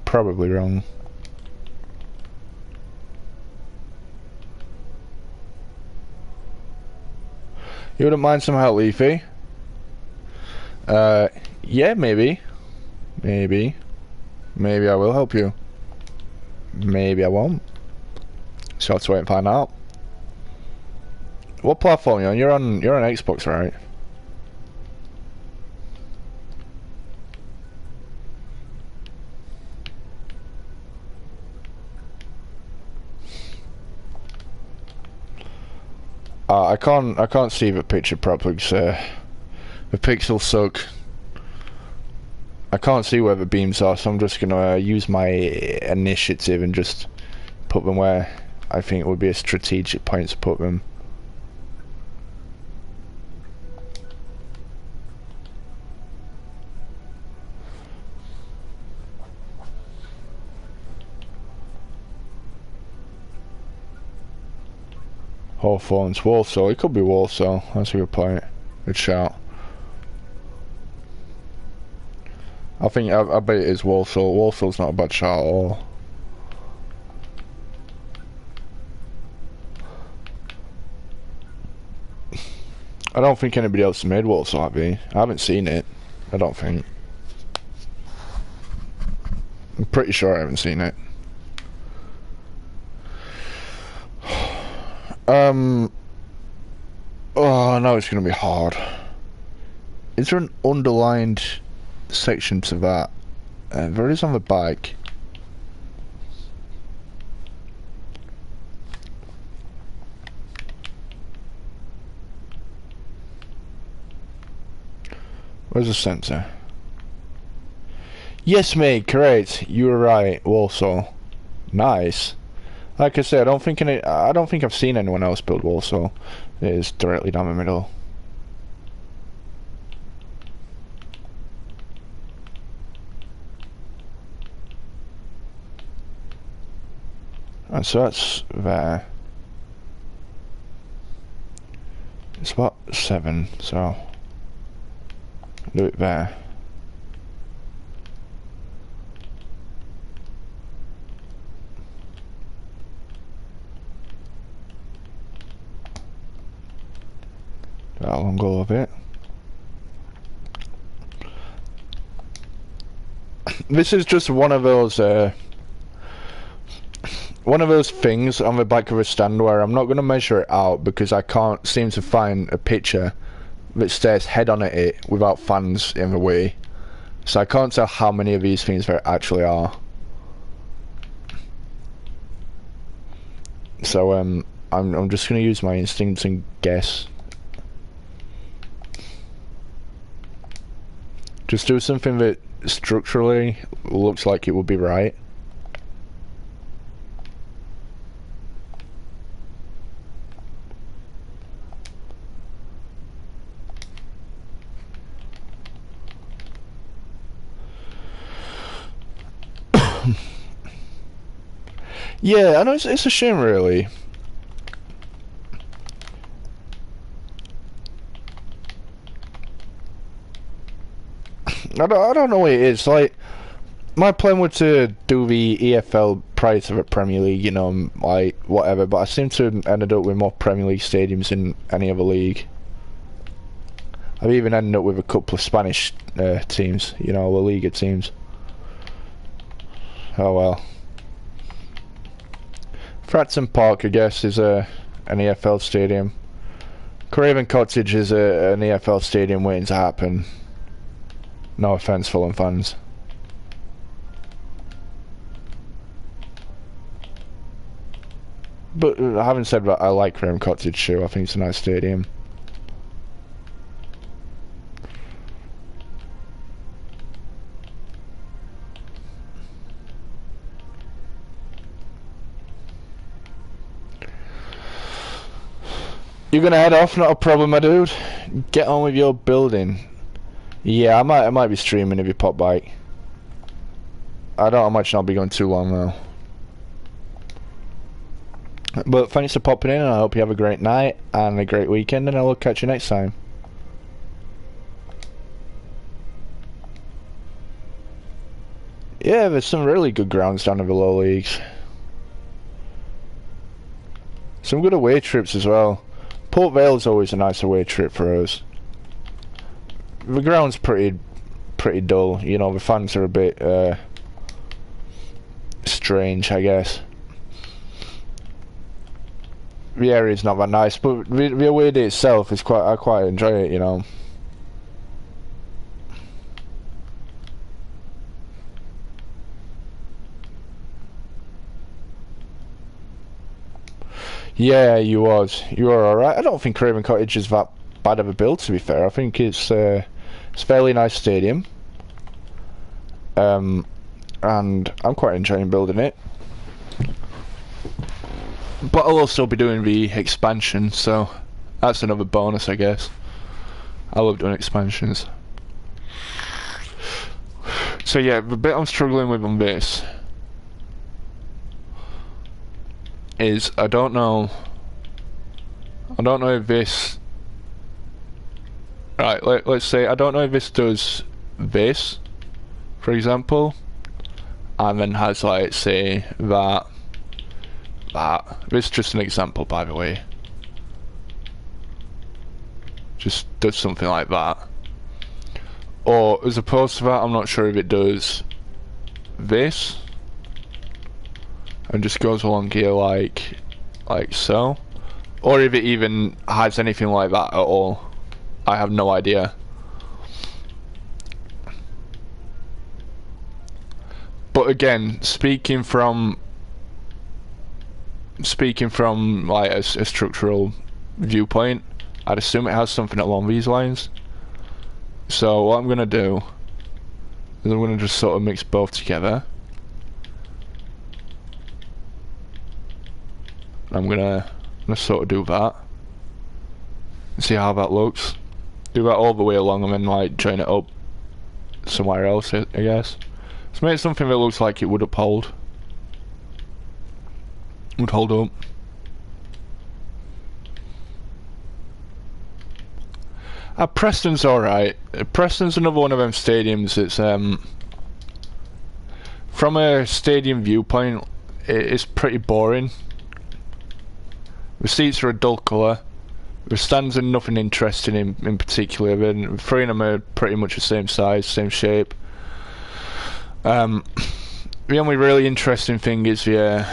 Probably wrong. You wouldn't mind some help, Leafy? Yeah, maybe. Maybe I will help you. Maybe I won't. So I'll have to wait and find out. What platform are you on? You're on Xbox, right? I can't see the picture properly because the pixels suck. I can't see where the beams are, so I'm just gonna use my initiative and just put them where I think it would be a strategic point to put them. Hawthorns, Walsall. It could be Walsall. That's a good point. Good shout. I bet it is Walsall. Walsall's not a bad shout at all. I don't think anybody else made Walsall, have you? I haven't seen it. I don't think. I'm pretty sure I haven't seen it. Oh, no, it's gonna be hard. Is there an underlined section to that? There is on the bike. Where's the sensor? Yes, mate, correct. You were right. Walsall. Nice. Like I said, I don't think I've seen anyone else build Walsall. It is directly down the middle. And so that's there. It's about 7, so do it there. That'll go a bit. This is just one of those things on the back of a stand where I'm not going to measure it out because I can't seem to find a picture that stays head on at it without fans in the way. So I can't tell how many of these things there actually are. So I'm just going to use my instincts and guess. Just do something that structurally looks like it would be right. Yeah, I know it's a shame, really. I don't know what it is. Like, my plan was to do the EFL prior to the Premier League, you know, like whatever. But I seem to have ended up with more Premier League stadiums than any other league. I've even ended up with a couple of Spanish teams, you know, La Liga teams. Oh well. Fratton Park, I guess, is an EFL stadium. Craven Cottage is an EFL stadium waiting to happen. No offence, Fulham fans. But having said that, I like Craven Cottage too. I think it's a nice stadium. You're gonna head off? Not a problem, my dude. Get on with your building. Yeah, I might be streaming if you pop by. I don't imagine I'll be going too long though. But thanks for popping in, and I hope you have a great night and a great weekend, and I will catch you next time. Yeah, there's some really good grounds down in the low leagues. Some good away trips as well. Port Vale's always a nice away trip for us. The ground's pretty dull, you know, the fans are a bit strange, I guess. The area's not that nice, but the away day itself is I quite enjoy it, you know. Yeah, you were alright. I don't think Craven Cottage is that bad of a build, to be fair. I think it's a fairly nice stadium. And I'm quite enjoying building it. But I'll also be doing the expansion, so that's another bonus, I guess. I love doing expansions. So yeah, the bit I'm struggling with on this is I don't know if this, right, let's say I don't know if this does this, for example, and then has, like, say that this is just an example, by the way, just does something like that, or as opposed to that, I'm not sure if it does this and just goes along here like so, or if it even has anything like that at all. I have no idea. But again, speaking from like a structural viewpoint, I'd assume it has something along these lines. So what I'm gonna do is I'm gonna just sort of mix both together. I'm gonna sort of do that and see how that looks. Do that all the way along and then, like, join it up somewhere else, I guess. So make something that looks like it would uphold. Would hold up. Preston's alright. Preston's another one of them stadiums. It's from a stadium viewpoint, it's pretty boring. The seats are a dull colour. The stands are nothing interesting in particular. The three of them are pretty much the same size, same shape. The only really interesting thing is the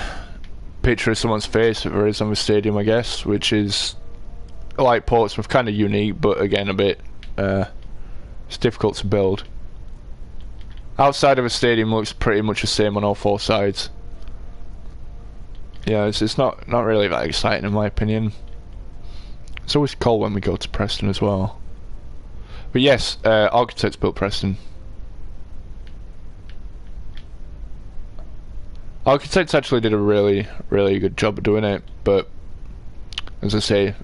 picture of someone's face that there is on the stadium, I guess, which is, like Portsmouth, kind of unique, but again a bit it's difficult to build. Outside of a stadium looks pretty much the same on all four sides. Yeah, it's not really that exciting in my opinion. It's always cold when we go to Preston as well. But yes, architects built Preston. Architects actually did a really good job of doing it, but as I say,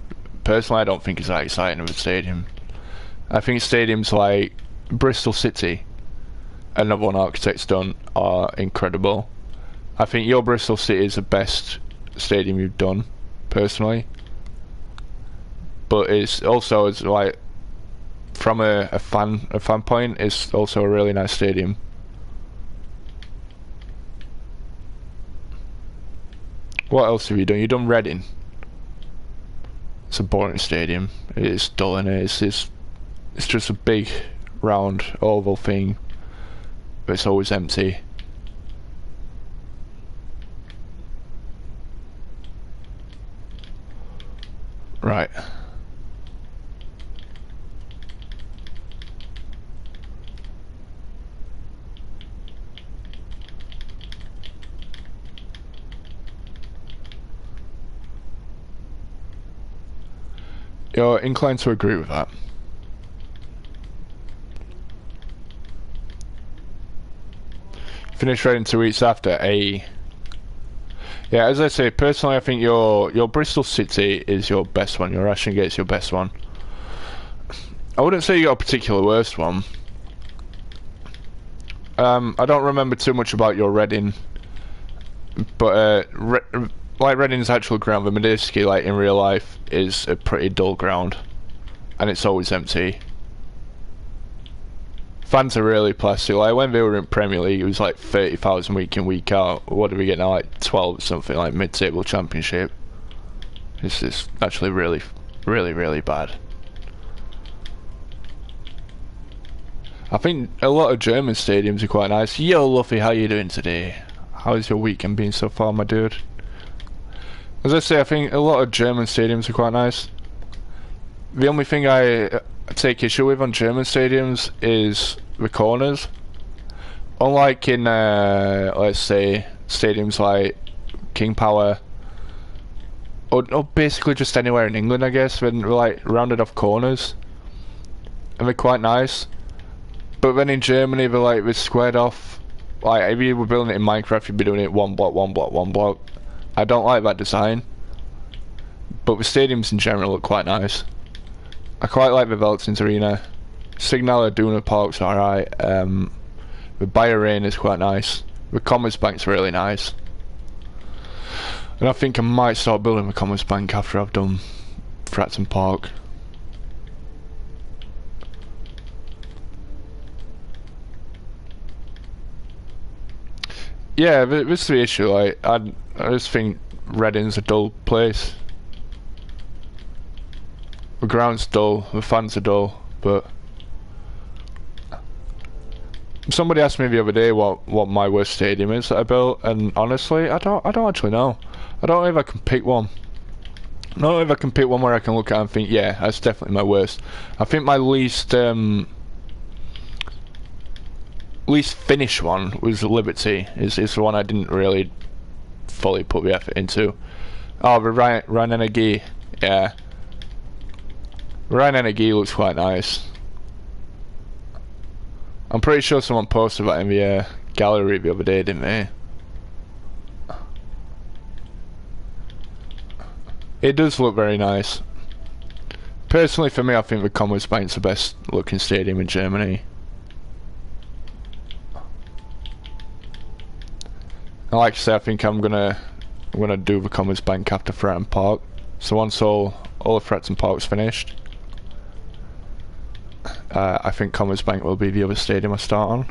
personally I don't think it's that exciting of a stadium. I think stadiums like Bristol City another one Architect's done are incredible. I think your Bristol City is the best stadium you've done, personally. But it's also, it's like, from a fan point, it's also a really nice stadium. What else have you done? You've done Reading. It's a boring stadium. It's dull, and it's just a big round oval thing, but it's always empty. Right. You're inclined to agree with that. Finish Reading 2 weeks after a... Yeah, as I say, personally I think your Bristol City is your best one. Your Ashton Gate's your best one. I wouldn't say you got a particular worst one. I don't remember too much about your Reading, but like Reading's actual ground, the Medeski, like in real life, is a pretty dull ground, and it's always empty. Fans are really plastic. Like when they were in Premier League, it was like 30,000 week in, week out. What do we get now? Like 12 or something, like mid-table championship. This is actually really, really, really bad. I think a lot of German stadiums are quite nice. Yo, Luffy, how you doing today? How's your weekend been so far, my dude? As I say, I think a lot of German stadiums are quite nice. The only thing I take issue with on German stadiums is the corners. Unlike in, let's say, stadiums like King Power, or basically just anywhere in England, I guess, when we're like rounded off corners, and they're quite nice. But then in Germany, they're squared off. Like if you were building it in Minecraft, you'd be doing it one block, one block, one block. I don't like that design. But the stadiums in general look quite nice. I quite like the Veltins Arena. Signal Iduna Park's alright. The Bayern is quite nice. The Commerzbank's really nice. And I think I might start building the Commerzbank after I've done Fratton Park. Yeah, this is the issue. Like, I just think Reading's a dull place. The ground's dull, the fans are dull, but somebody asked me the other day what my worst stadium is that I built, and honestly, I don't actually know. I don't know if I can pick one. I don't know if I can pick one where I can look at it and think, yeah, that's definitely my worst. I think my least finished one was Liberty. Is the one I didn't really fully put the effort into. Oh, the Rhein Energie, yeah. Rhein Energie looks quite nice. I'm pretty sure someone posted that in the gallery the other day, didn't they? It does look very nice. Personally, for me, I think the Commerzbank's the best looking stadium in Germany. And like I say, I think I'm gonna do the Commerzbank after Fratton Park. So once all of Fratton Park's finished, I think Commerzbank will be the other stadium I start on.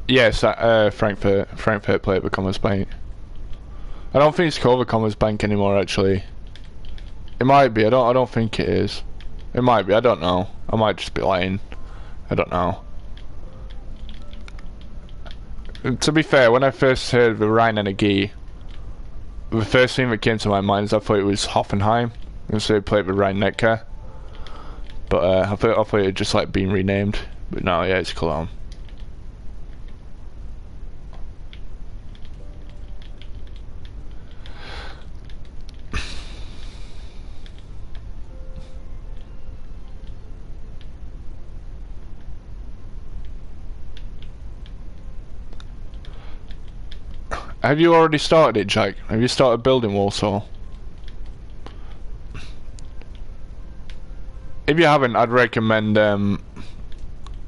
Yes, Frankfurt played the Commerzbank. I don't think it's called the Commerzbank anymore. Actually, it might be. I don't think it is. It might be. I don't know. I might just be lying. I don't know. To be fair, when I first heard the Rhein Energie, the first thing that came to my mind is I thought it was Hoffenheim, and so they played with Rhein-Neckar. But I thought it had just like been renamed. But no, yeah, it's Cologne. Have you already started it, Jack? Have you started building Warsaw? if you haven't, I'd recommend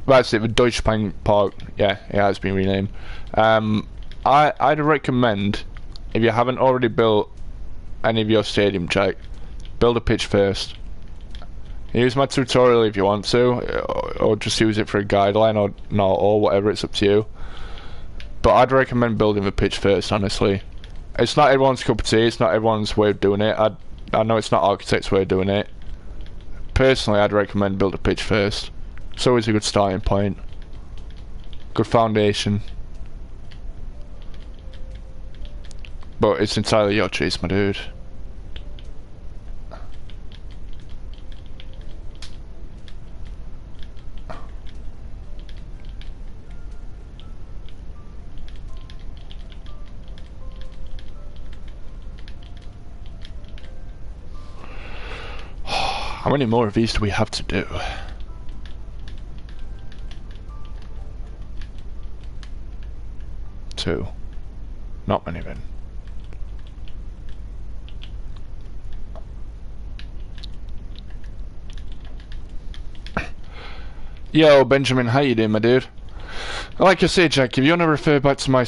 that's it, the Deutsche Bank Park. Yeah, it has been renamed. I'd recommend, if you haven't already built any of your stadium, Jack, build a pitch first. Use my tutorial if you want to, or just use it for a guideline, or not, or whatever. It's up to you. But I'd recommend building the pitch first, honestly. It's not everyone's cup of tea, it's not everyone's way of doing it. I know it's not architect's way of doing it. Personally, I'd recommend build a pitch first. It's always a good starting point. Good foundation. But it's entirely your choice, my dude. How many more of these do we have to do? Two. Not many then. Yo, Benjamin, how you doing, my dude? Like I say, Jack, if you want to refer back to my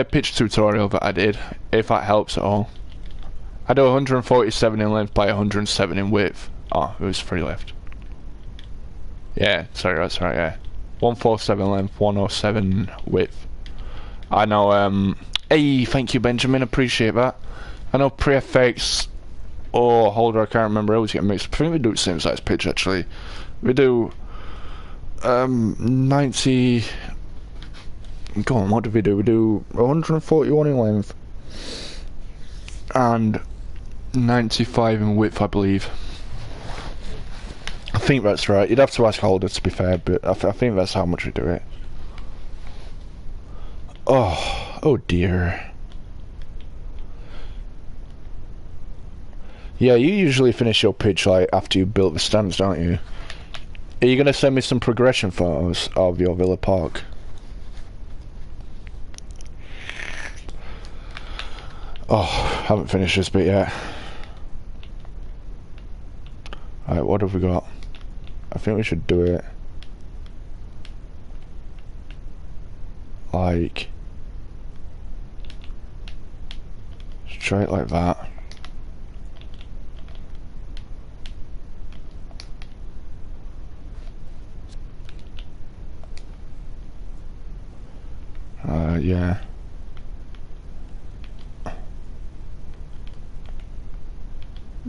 pitch tutorial that I did, if that helps at all. I do 147 in length by 107 in width. Oh, it was 3 left. Yeah, sorry, that's right, yeah. 147 length, 107 width. I know, hey, thank you, Benjamin, appreciate that. I know pre-FX or Holder, I can't remember, I always get mixed. I think we do the same size pitch, actually. We do, 90... Go on, what do? We do 141 in length. And 95 in width, I believe. I think that's right. You'd have to ask Holder, to be fair, but I think that's how much we do it. Oh dear. Yeah, you usually finish your pitch like after you built the stands, don't you? Are you gonna send me some progression photos of your Villa Park? Oh, haven't finished this bit yet. Alright, what have we got? I think we should do it like straight like that. Yeah.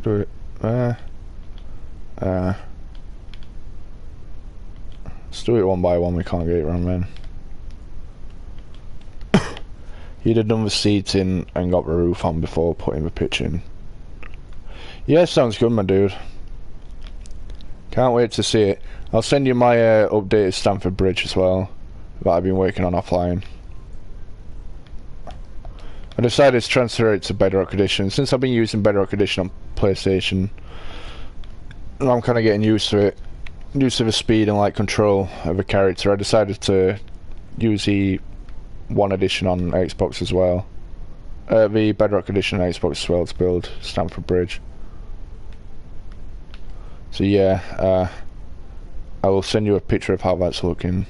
Do it. Let's do it one by one, we can't get it wrong, man. You'd have done the seating and got the roof on before putting the pitch in. Yeah, sounds good, my dude. Can't wait to see it. I'll send you my updated Stamford Bridge as well, that I've been working on offline. I decided to transfer it to Bedrock Edition. Since I've been using Bedrock Edition on PlayStation, I'm kind of getting used to it. Used to the speed and like control of a character. I decided to use the 1 edition on Xbox as well. The Bedrock Edition on Xbox as well to build Stamford Bridge. So yeah, I will send you a picture of how that's looking.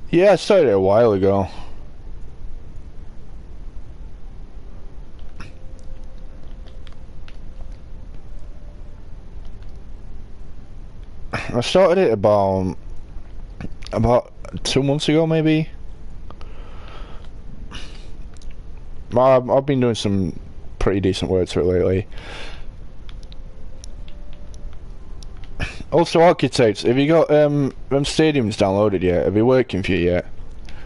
Yeah, I started it a while ago. I started it about 2 months ago, maybe. I've been doing some pretty decent work to it lately. Also, architects, have you got them stadiums downloaded yet? Are they working for you yet?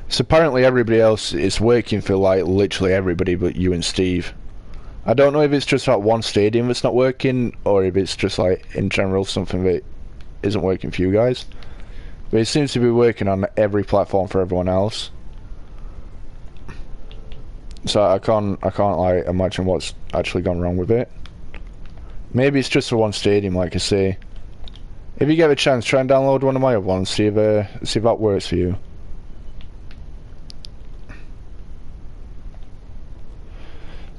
So apparently everybody else is working for like literally everybody but you and Steve. I don't know if it's just like one stadium that's not working, or if it's just like in general something that isn't working for you guys. But it seems to be working on every platform for everyone else. So I can't like imagine what's actually gone wrong with it. Maybe it's just for one stadium, like I say. If you get a chance, try and download one of my other ones, see if that works for you.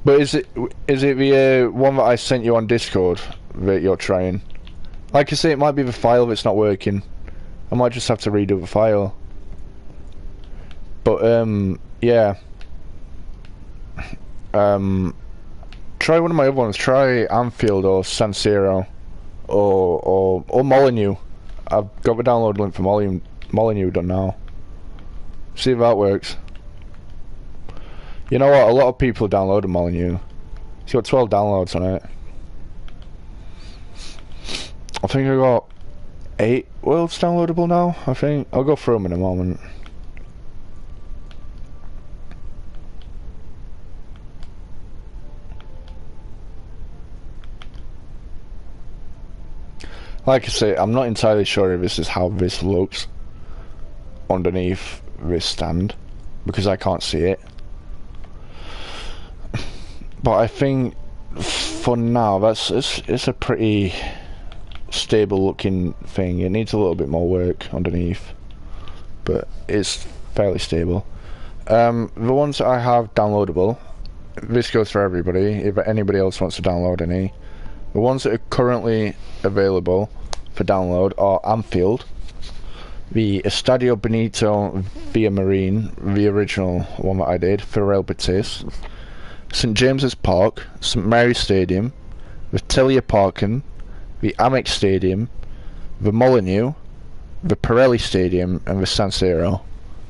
But is it the one that I sent you on Discord that you're trying? Like I say, it might be the file that's not working. I might just have to redo the file. But yeah. Try one of my other ones. Try Anfield or San Siro or Molyneux. I've got the download link for Molyneux done now. See if that works. You know what? A lot of people downloaded Molyneux. It's got 12 downloads on it. I think I got 8 worlds downloadable now. I think I'll go through them in a moment. Like I say, I'm not entirely sure if this is how this looks underneath this stand because I can't see it. But I think for now it's a pretty stable looking thing. It needs a little bit more work underneath, but it's fairly stable. The ones that I have downloadable, this goes for everybody, if anybody else wants to download any. The ones that are currently available for download are Anfield, the Estadio Benito Villamarín, the original one that I did, for Real Betis, St James's Park, St Mary's Stadium, the Telia Parken, the Amex Stadium, the Molyneux, the Pirelli Stadium, and the San Siro.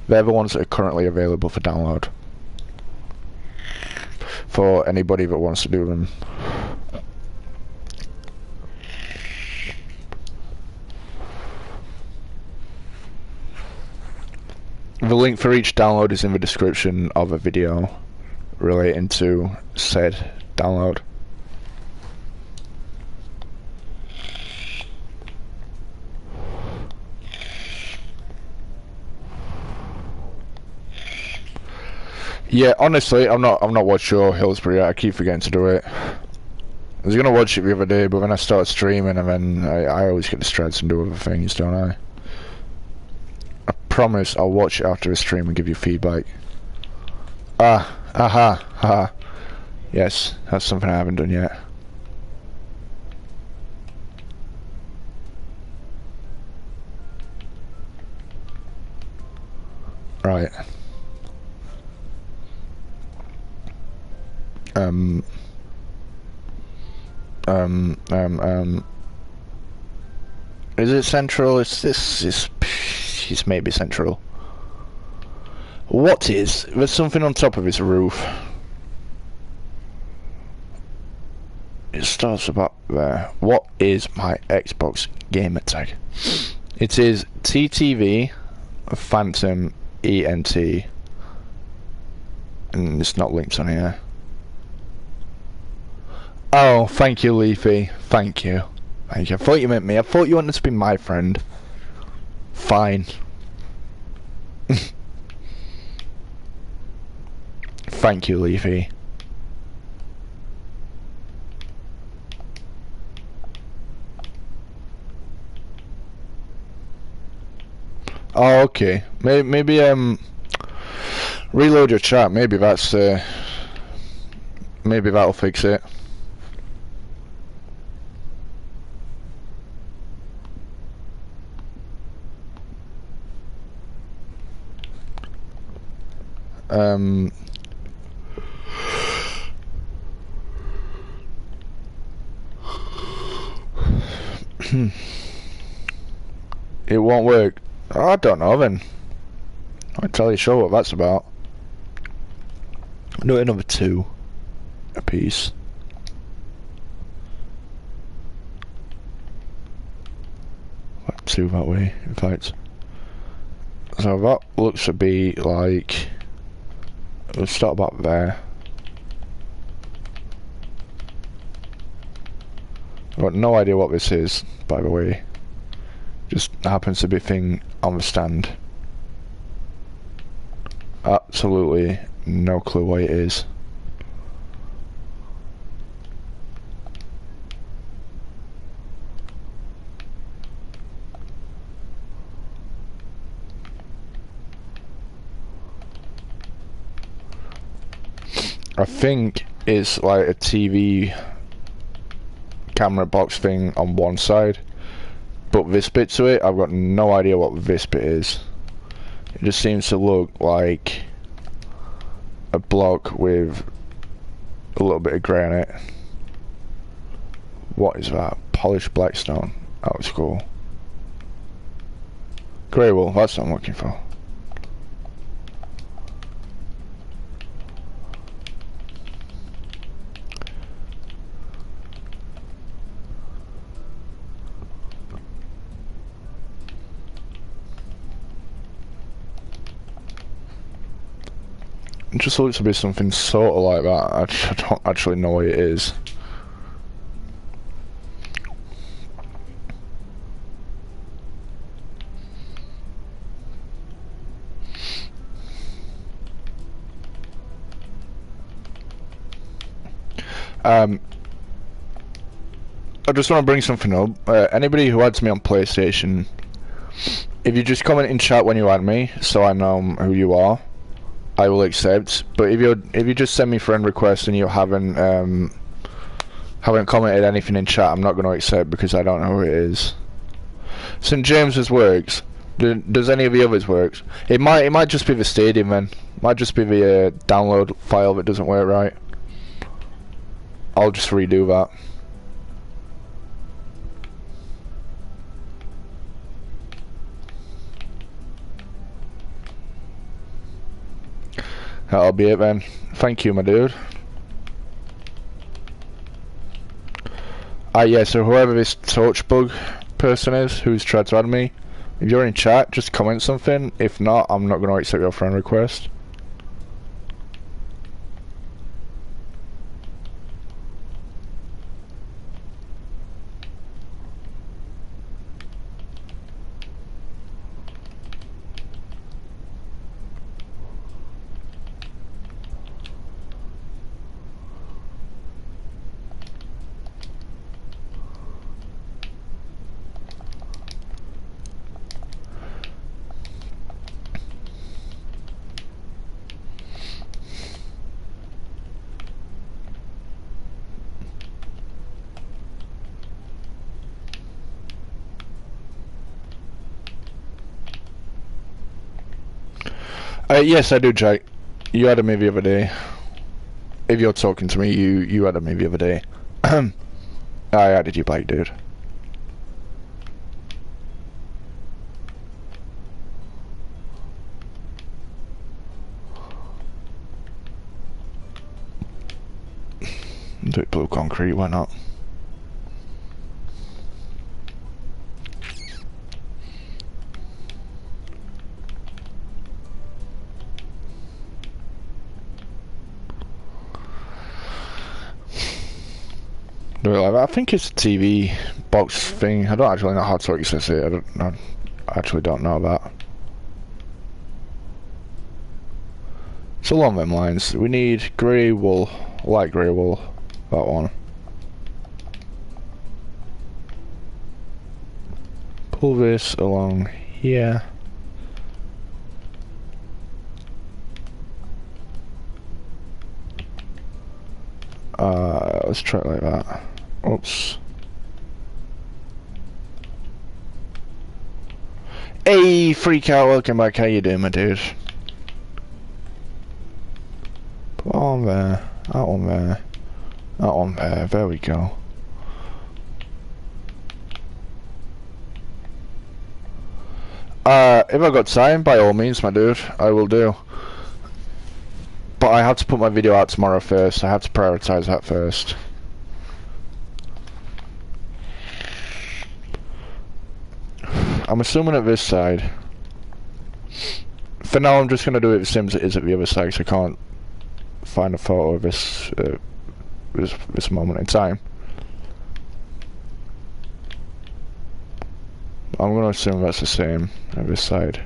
They're the ones that are currently available for download for anybody that wants to do them. The link for each download is in the description of a video relating to said download. Yeah, honestly, I'm not watched your Hillsbury yet. I keep forgetting to do it. I was gonna watch it the other day, but then I started streaming, and then I always get distracted and do other things, don't I? I promise I'll watch it after the stream and give you feedback. Haha. Yes, that's something I haven't done yet. Right. Is it central? It's maybe central. What is? There's something on top of his roof. It starts about there. What is my Xbox gamer tag? It is TTV Fantom ENT. And it's not linked on here. Oh, thank you, Leafy. Thank you. Thank you. I thought you meant me. I thought you wanted to be my friend. Fine. Thank you, Leafy. Oh, okay. Maybe reload your chat. Maybe that's maybe that'll fix it. It won't work. I don't know then. I'll tell you sure what that's about. No, another 2 a piece. Like 2 that way, in fact. So that looks to be like, let's start about there. I've got no idea what this is, by the way. Just happens to be a thing on the stand. Absolutely no clue what it is. I think is like a TV camera box thing on one side, but this bit to it, I've got no idea what this bit is. It just seems to look like a block with a little bit of grey on it. What is that? Polished blackstone. That was cool. Grey wool, that's what I'm looking for. It just looks to be something sort of like that. I don't actually know what it is. I just want to bring something up. Anybody who adds me on PlayStation, if you just comment in chat when you add me, so I know who you are, I will accept. But if you just send me friend requests and you haven't commented anything in chat, I'm not going to accept because I don't know who it is. St. James's works. Does any of the others work? It might just be the Stadium then. Might just be the download file that doesn't work right. I'll just redo that. That'll be it then. Thank you, my dude. Yeah, so whoever this Torchbug person is who's tried to add me, if you're in chat, just comment something. If not, I'm not going to accept your friend request. Yes, I do, Jack. You added me the other day. If you're talking to me, you added me the other day. I added you back, dude. Do it blue concrete, why not? Do it like that. I think it's a TV box thing. I don't actually know how to access it. I actually don't know that. It's along them lines. We need grey wool, light grey wool. That one. Pull this along here. Let's try it like that. Oops. Hey, Freak Out, welcome back. How you doing, my dude? Put on there. That on there. That on there. There we go. If I got time, by all means, my dude, I will do. But I have to put my video out tomorrow first. I have to prioritize that first. I'm assuming at this side. For now, I'm just gonna do it the same as it is at the other side, because I can't find a photo of this this moment in time. I'm gonna assume that's the same at this side.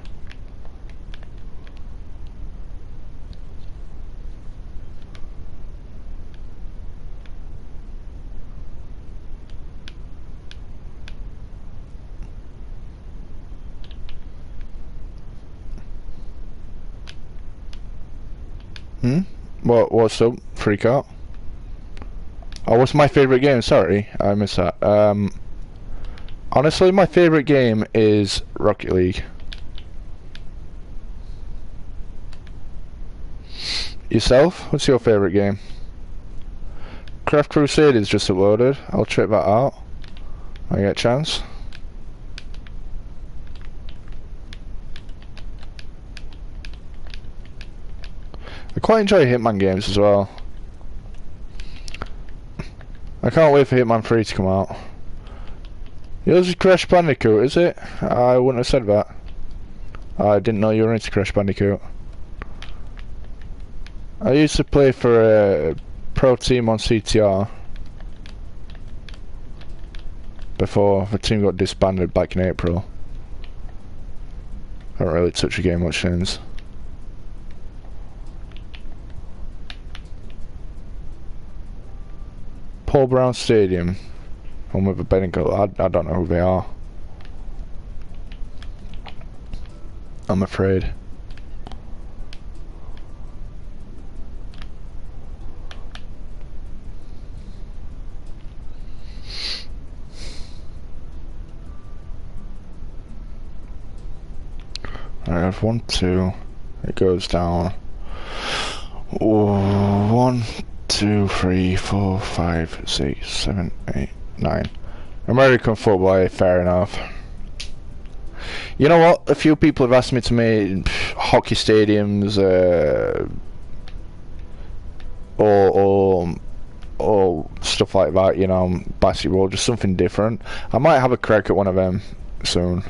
What's up, Freak Out? Oh, what's my favourite game? Sorry, I missed that. Honestly, my favourite game is Rocket League. Yourself? What's your favourite game? Craft Crusade is just uploaded. I'll check that out when I get a chance. I quite enjoy Hitman games as well. I can't wait for Hitman 3 to come out. Yours is Crash Bandicoot, is it? I wouldn't have said that. I didn't know you were into Crash Bandicoot. I used to play for a pro team on CTR before the team got disbanded back in April. I haven't really touched a game much since. Paul Brown Stadium, home of the Bandicoot. I don't know who they are. I'm afraid. I have 1, 2. It goes down. 1, 2, 3, 4, 5, 6, 7, 8, 9. American football, fair enough. You know what? A few people have asked me to make hockey stadiums, or stuff like that. You know, basketball, just something different. I might have a crack at one of them soon,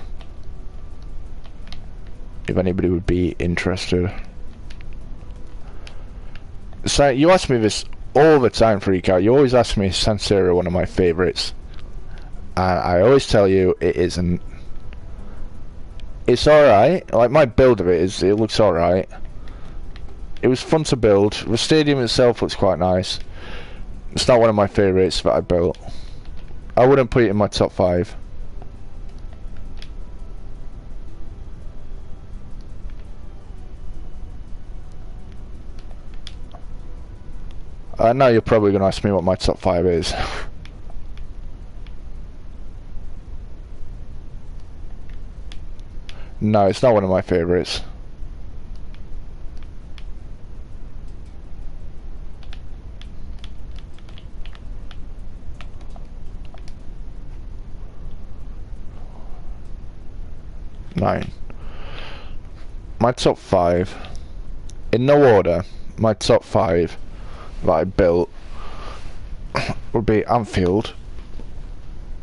if anybody would be interested. So you ask me this all the time, Freak Out. You always ask me, is San Siro one of my favourites? And I always tell you it isn't. It's alright. Like, my build of it looks alright. It was fun to build. The stadium itself looks quite nice. It's not one of my favourites that I built. I wouldn't put it in my top 5. I know you're probably going to ask me what my top 5 is. No, it's not one of my favourites. Nine. My top 5, in no order, my top 5 that I built would be Anfield,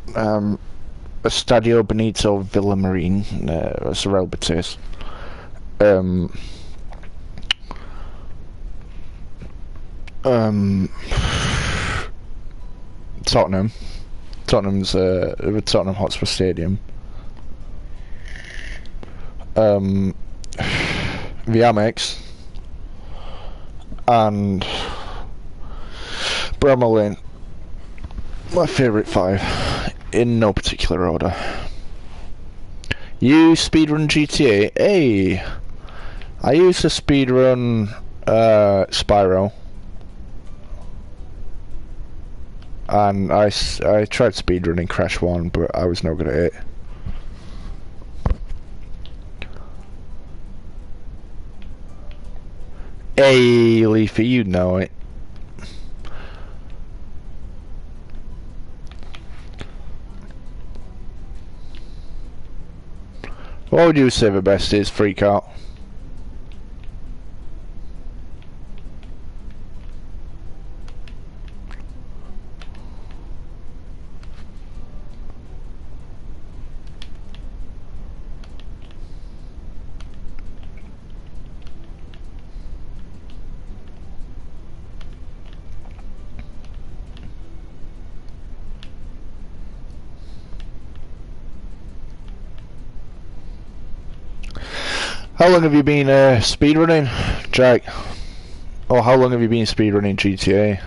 Estadio Benito Villamarín, that's Real Betis, Tottenham's the Tottenham Hotspur Stadium, the Amex, and Bramall Lane. My favourite 5, in no particular order. You speedrun GTA? Hey! I used to speedrun Spyro. And I tried speedrunning Crash 1, but I was no good at it. Hey, Leafy, you know it. What would you say the best is, Freak Out? How long have you been speedrunning, Jack? Or how long have you been speedrunning GTA?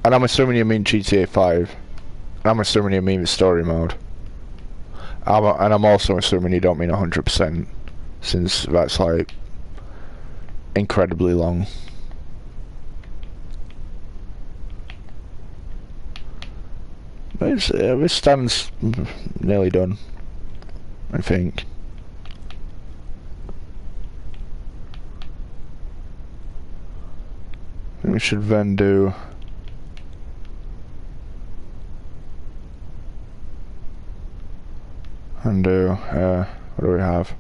And I'm assuming you mean GTA 5. And I'm assuming you mean the story mode. And I'm also assuming you don't mean 100%, since that's like incredibly long. this stand's nearly done, I think. We should then do what do we have?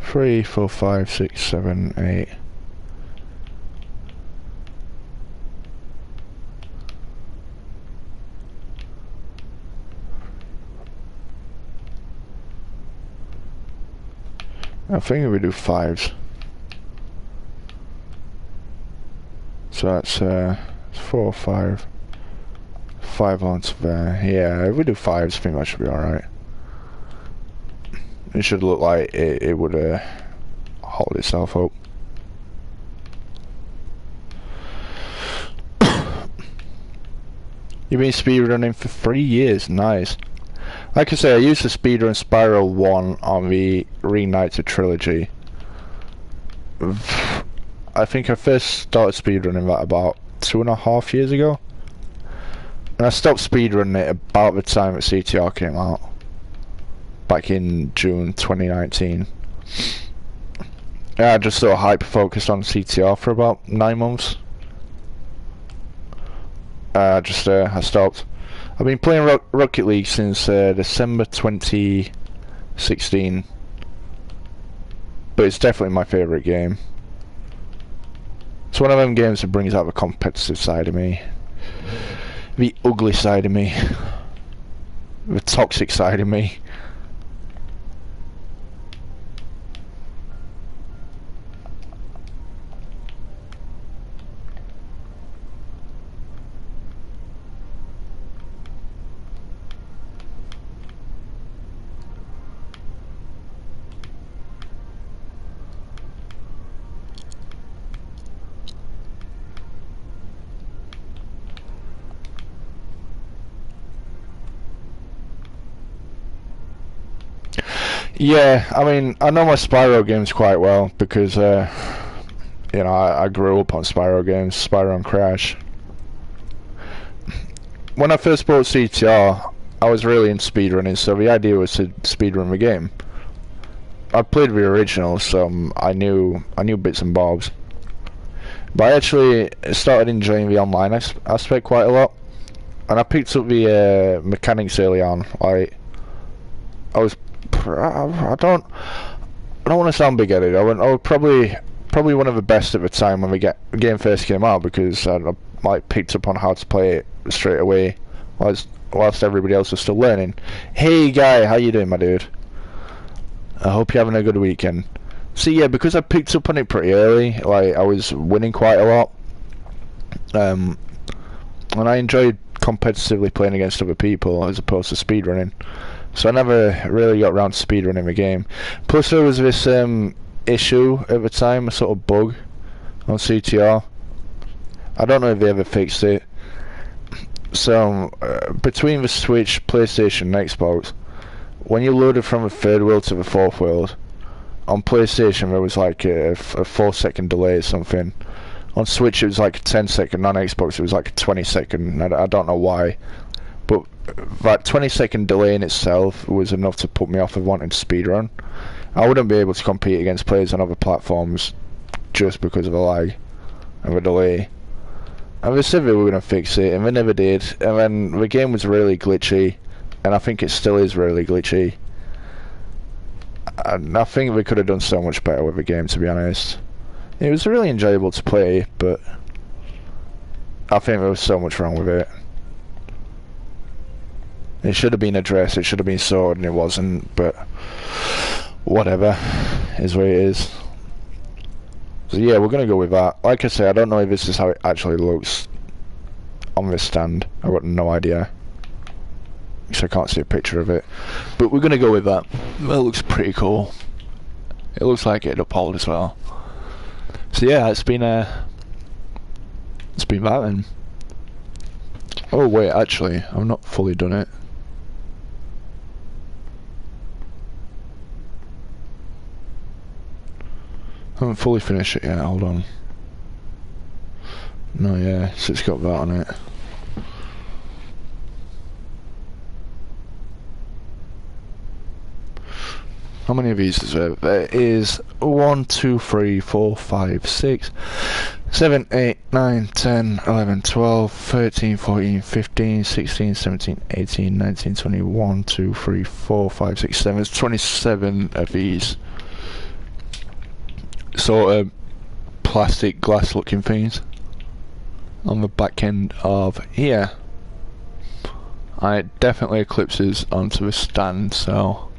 3, 4, 5, 6, 7, 8. I think we do 5s. So that's 4, 5. 5 onto there. Yeah, if we do 5s, I think that should be alright. It should look like it would hold itself up. You've been speedrunning for 3 years, nice. Like I say, I used to speedrun Spyro 1 on the Reignited Trilogy. I think I first started speedrunning that about 2.5 years ago. And I stopped speedrunning it about the time that CTR came out. Back in June 2019. Yeah, I just sort of hyper-focused on CTR for about 9 months. I stopped. I've been playing Rocket League since December 2016. But it's definitely my favourite game. It's one of them games that brings out the competitive side of me. The ugly side of me. The toxic side of me. Yeah, I mean, I know my Spyro games quite well because, you know, I grew up on Spyro games, Spyro and Crash. When I first bought CTR, I was really into speedrunning, so the idea was to speedrun the game. I played the original, so I knew bits and bobs. But I actually started enjoying the online aspect quite a lot, and I picked up the mechanics early on. Like, I don't want to sound big-headed. I was probably one of the best at the time when the game first came out because I like picked up on how to play it straight away, whilst everybody else was still learning. Hey guy, how you doing, my dude? I hope you're having a good weekend. So yeah, because I picked up on it pretty early, like I was winning quite a lot, and I enjoyed competitively playing against other people as opposed to speedrunning. So I never really got around to speedrunning the game. Plus there was this issue at the time, a sort of bug on CTR. I don't know if they ever fixed it. So between the Switch, PlayStation and Xbox, when you loaded from the third world to the fourth world, on PlayStation there was like a 4-second delay or something. On Switch it was like a 10-second, on Xbox it was like a 20-second, I don't know why. But that 20-second delay in itself was enough to put me off of wanting to speedrun. I wouldn't be able to compete against players on other platforms just because of the lag and the delay. And they said they were going to fix it, and they never did. And then the game was really glitchy, and I think it still is really glitchy. And I think they could have done so much better with the game, to be honest. It was really enjoyable to play, but I think there was so much wrong with it. It should have been addressed, it should have been sorted, and it wasn't, but whatever, is what it is. So yeah, we're going to go with that. Like I say, I don't know if this is how it actually looks on this stand. I've got no idea. So I can't see a picture of it. But we're going to go with that. It looks pretty cool. It looks like it'd uphold as well. So yeah, it's been that then. Oh wait, actually, I've not fully done it. I haven't fully finished it yet, hold on. No, yeah, so it's got that on it. How many of these is there? There is 1, 2, 3, 4, 5, 6, 7, 8, 9, 10, 11, 12, 13, 14, 15, 16, 17, 18, 19, 20, 1, 2, 3, 4, 5, 6, 7. There's 27 of these sort of plastic glass looking things on the back end of here. And it definitely eclipses onto a stand, so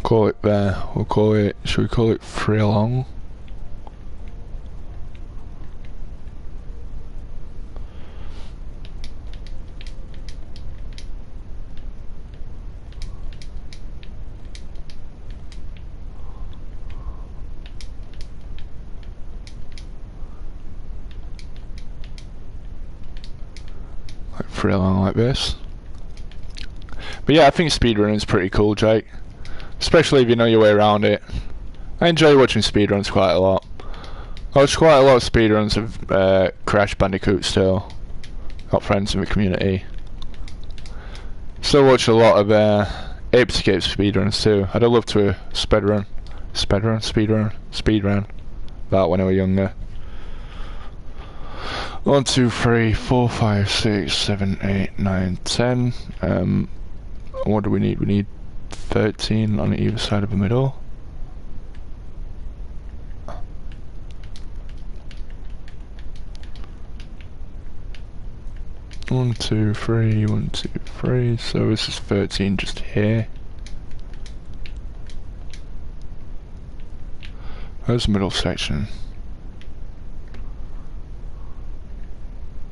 call it there. We'll call it, should we call it 3 along? Like 3 along like this. But yeah, I think speedrunning is pretty cool, Jake. Especially if you know your way around it. I enjoy watching speedruns quite a lot. I watch quite a lot of speedruns of Crash Bandicoot still. Got friends in the community. Still watch a lot of Ape Escape speedruns too. I'd love to speedrun that when I was younger. 1, 2, 3, 4, 5, 6, 7, 8, 9, 10. What do we need? We need 13 on either side of the middle. One, two, three, 1, 2, 3. So this is 13 just here. Where's the middle section?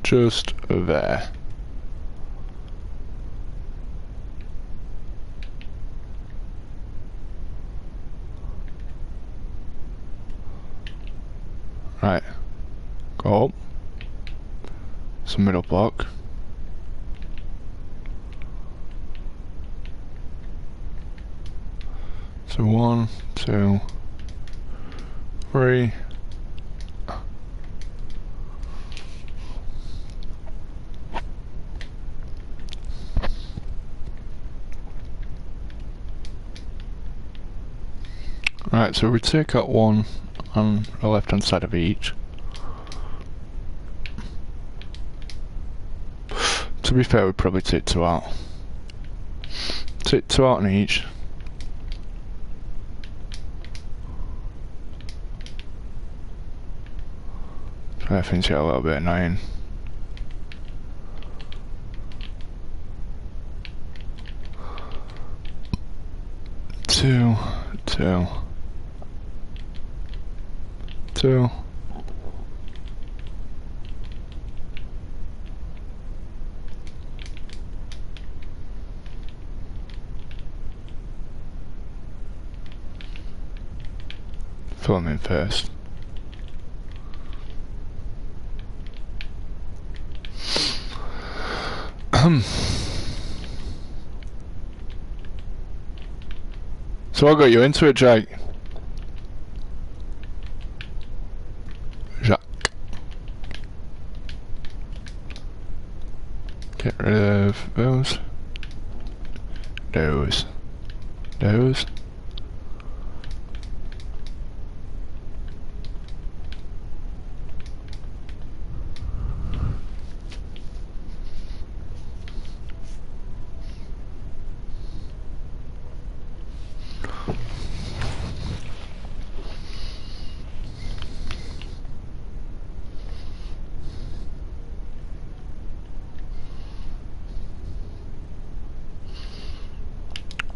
Just there. Right, go up. It's a middle block. So 1, 2, 3. Right, so we take out 1 on the left hand side of each. To be fair, we'd probably take 2 out. Take 2 out on each. So I think it's a little bit annoying. Two. Fill them in first. So what got you into it, Jake? Get rid of those.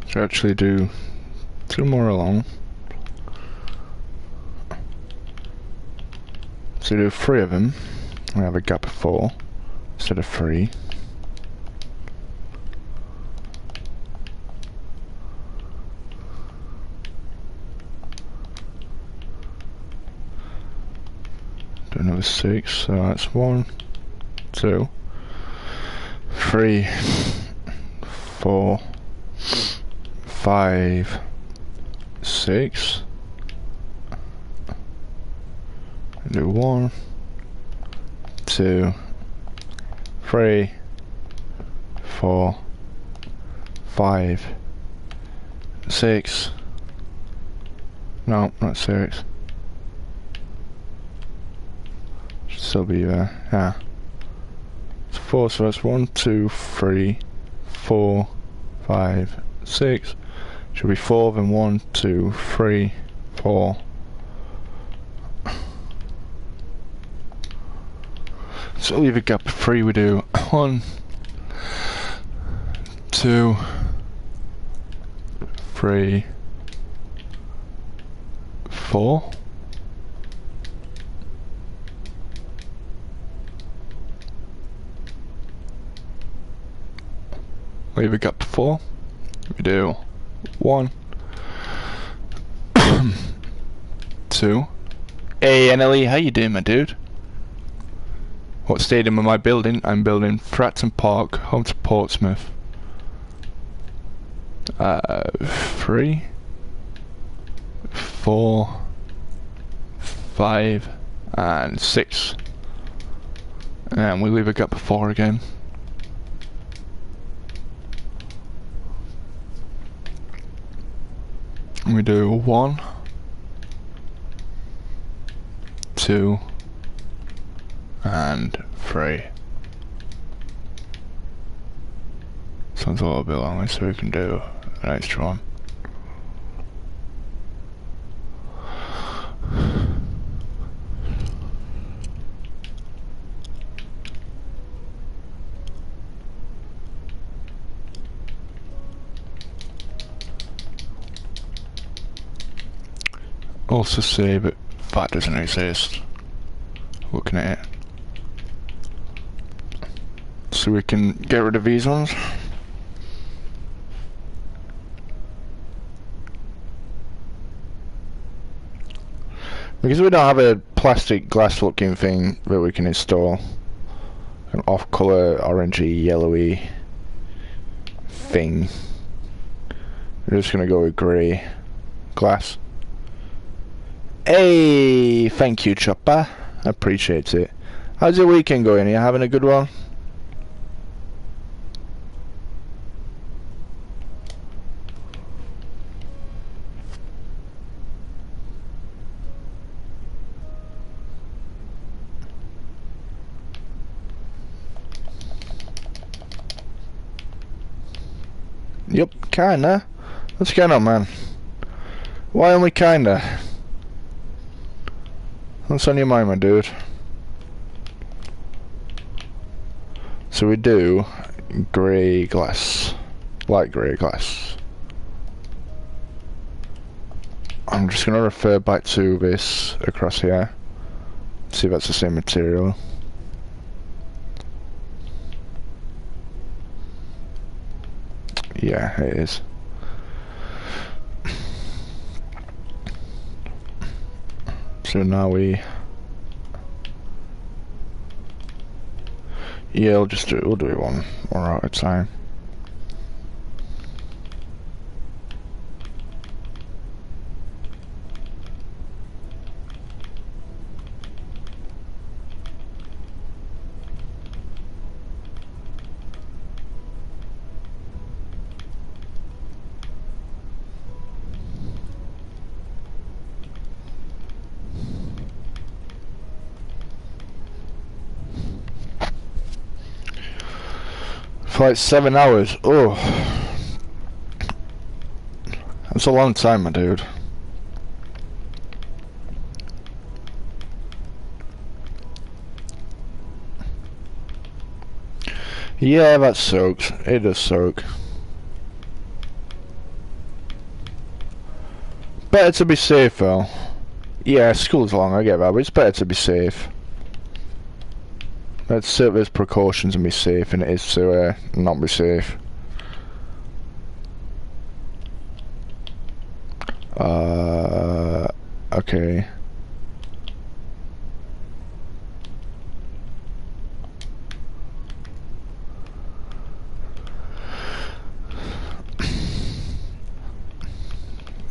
So actually do 2 more along. So do 3 of them. We have a gap of 4 instead of 3. Do another 6, so that's 1, 2, 3, 4, 5, 6. Do 1, 2, 3, 4, 5, 6. No, not 6. Should still be there. Yeah. It's 4, so that's 1, 2, 3, 4, 5, 6. Should be 4, then 1, 2, 3, 4. So leave a gap of 3. We do 1, 2, 3, 4. Leave a gap of 4. We do 1, 2. Hey NLE, how you doing, my dude? What stadium am I building? I'm building Fratton Park, home to Portsmouth. 3, 4, 5, and 6. And we leave a gap of 4 again. We do 1, 2, and 3. Sounds a little bit long, so we can do an extra one. Also say, but that doesn't exist. Looking at it. So we can get rid of these ones. Because we don't have a plastic glass looking thing that we can install. An off colour orangey yellowy thing. We're just gonna go with grey glass. Hey, thank you, Chopper. I appreciate it. How's your weekend going? Are you having a good one? Yep, kinda. What's going on, man? Why only kinda? What's on your mind, my dude? So we do grey glass, light grey glass. I'm just gonna refer back to this across here. See if that's the same material. Yeah, it is. So now we'll just do it. We'll do it one at a time. For like 7 hours. Oh, that's a long time, my dude. Yeah, that soaks. It does soak. Better to be safe, though. Yeah, school's long, I get that, but it's better to be safe. Let's set those precautions and be safe, and it is to not be safe. Okay.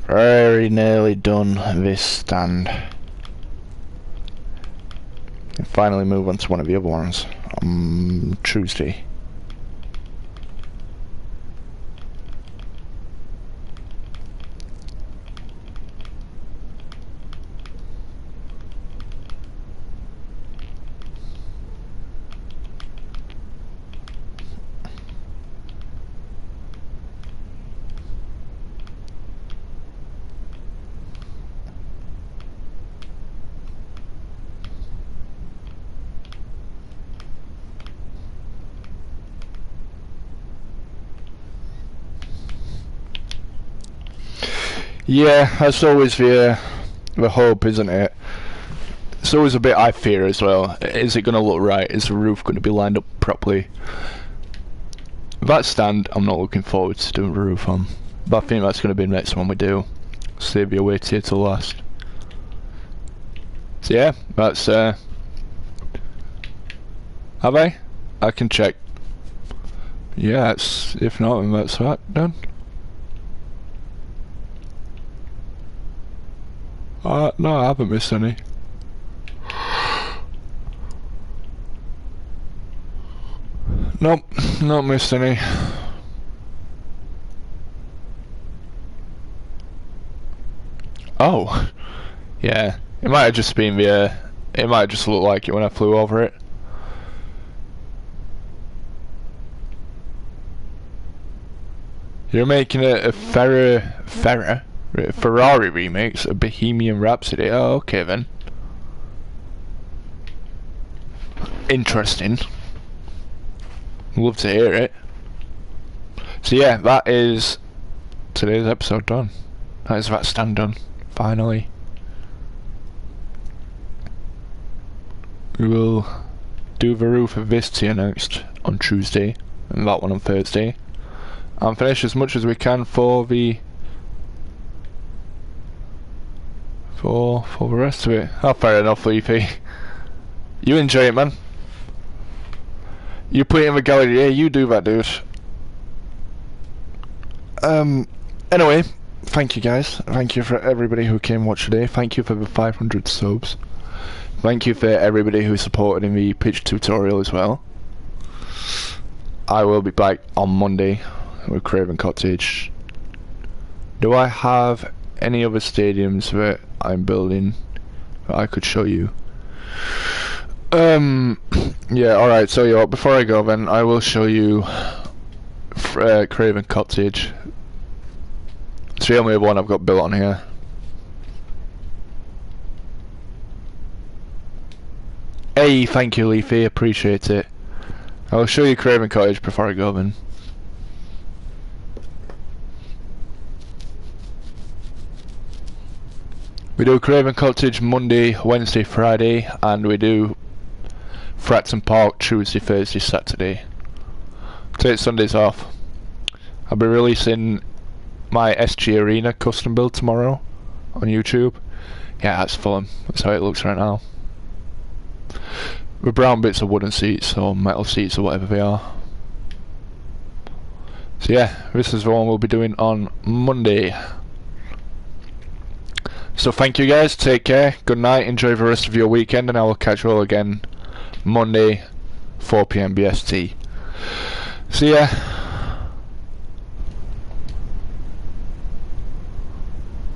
Very nearly done this stand. And finally move on to one of the other ones on Tuesday. Yeah, that's always the hope, isn't it? It's always a bit I fear as well. Is it going to look right? Is the roof going to be lined up properly? That stand, I'm not looking forward to doing the roof on. But I think that's going to be the next one we do. Save your wait here till last. So yeah, that's have I can check. Yeah, if not, then that's that done. No, I haven't missed any. Nope, not missed any. Oh, yeah. It might have just been the. It might have just looked like it when I flew over it. You're making a Ferrari remix, a Bohemian Rhapsody. Oh, okay then. Interesting. Love to hear it. So yeah, that is today's episode done. That is that stand done. Finally. We will do the roof of this tier next on Tuesday, and that one on Thursday. And finish as much as we can for the rest of it. Oh, fair enough, Leafy. You enjoy it, man. You put it in the gallery. Yeah, you do that, dude. Anyway, thank you guys. Thank you for everybody who came watch today. Thank you for the 500 subs. Thank you for everybody who supported in the pitch tutorial as well. I will be back on Monday with Craven Cottage. Do I have any other stadiums that I'm building that I could show you? Yeah, alright, so yeah, before I go then, I will show you Craven Cottage. It's the only one I've got built on here. Hey, thank you Leafy, appreciate it. I'll show you Craven Cottage before I go then. We do Craven Cottage Monday, Wednesday, Friday, and we do Fratton Park Tuesday, Thursday, Saturday. Take Sundays off. I'll be releasing my SG Arena custom build tomorrow on YouTube. Yeah, that's fun. That's how it looks right now. With brown bits of wooden seats or metal seats or whatever they are. So yeah, this is the one we'll be doing on Monday. So thank you guys, take care, good night, enjoy the rest of your weekend, and I will catch you all again Monday, 4 PM BST. See ya.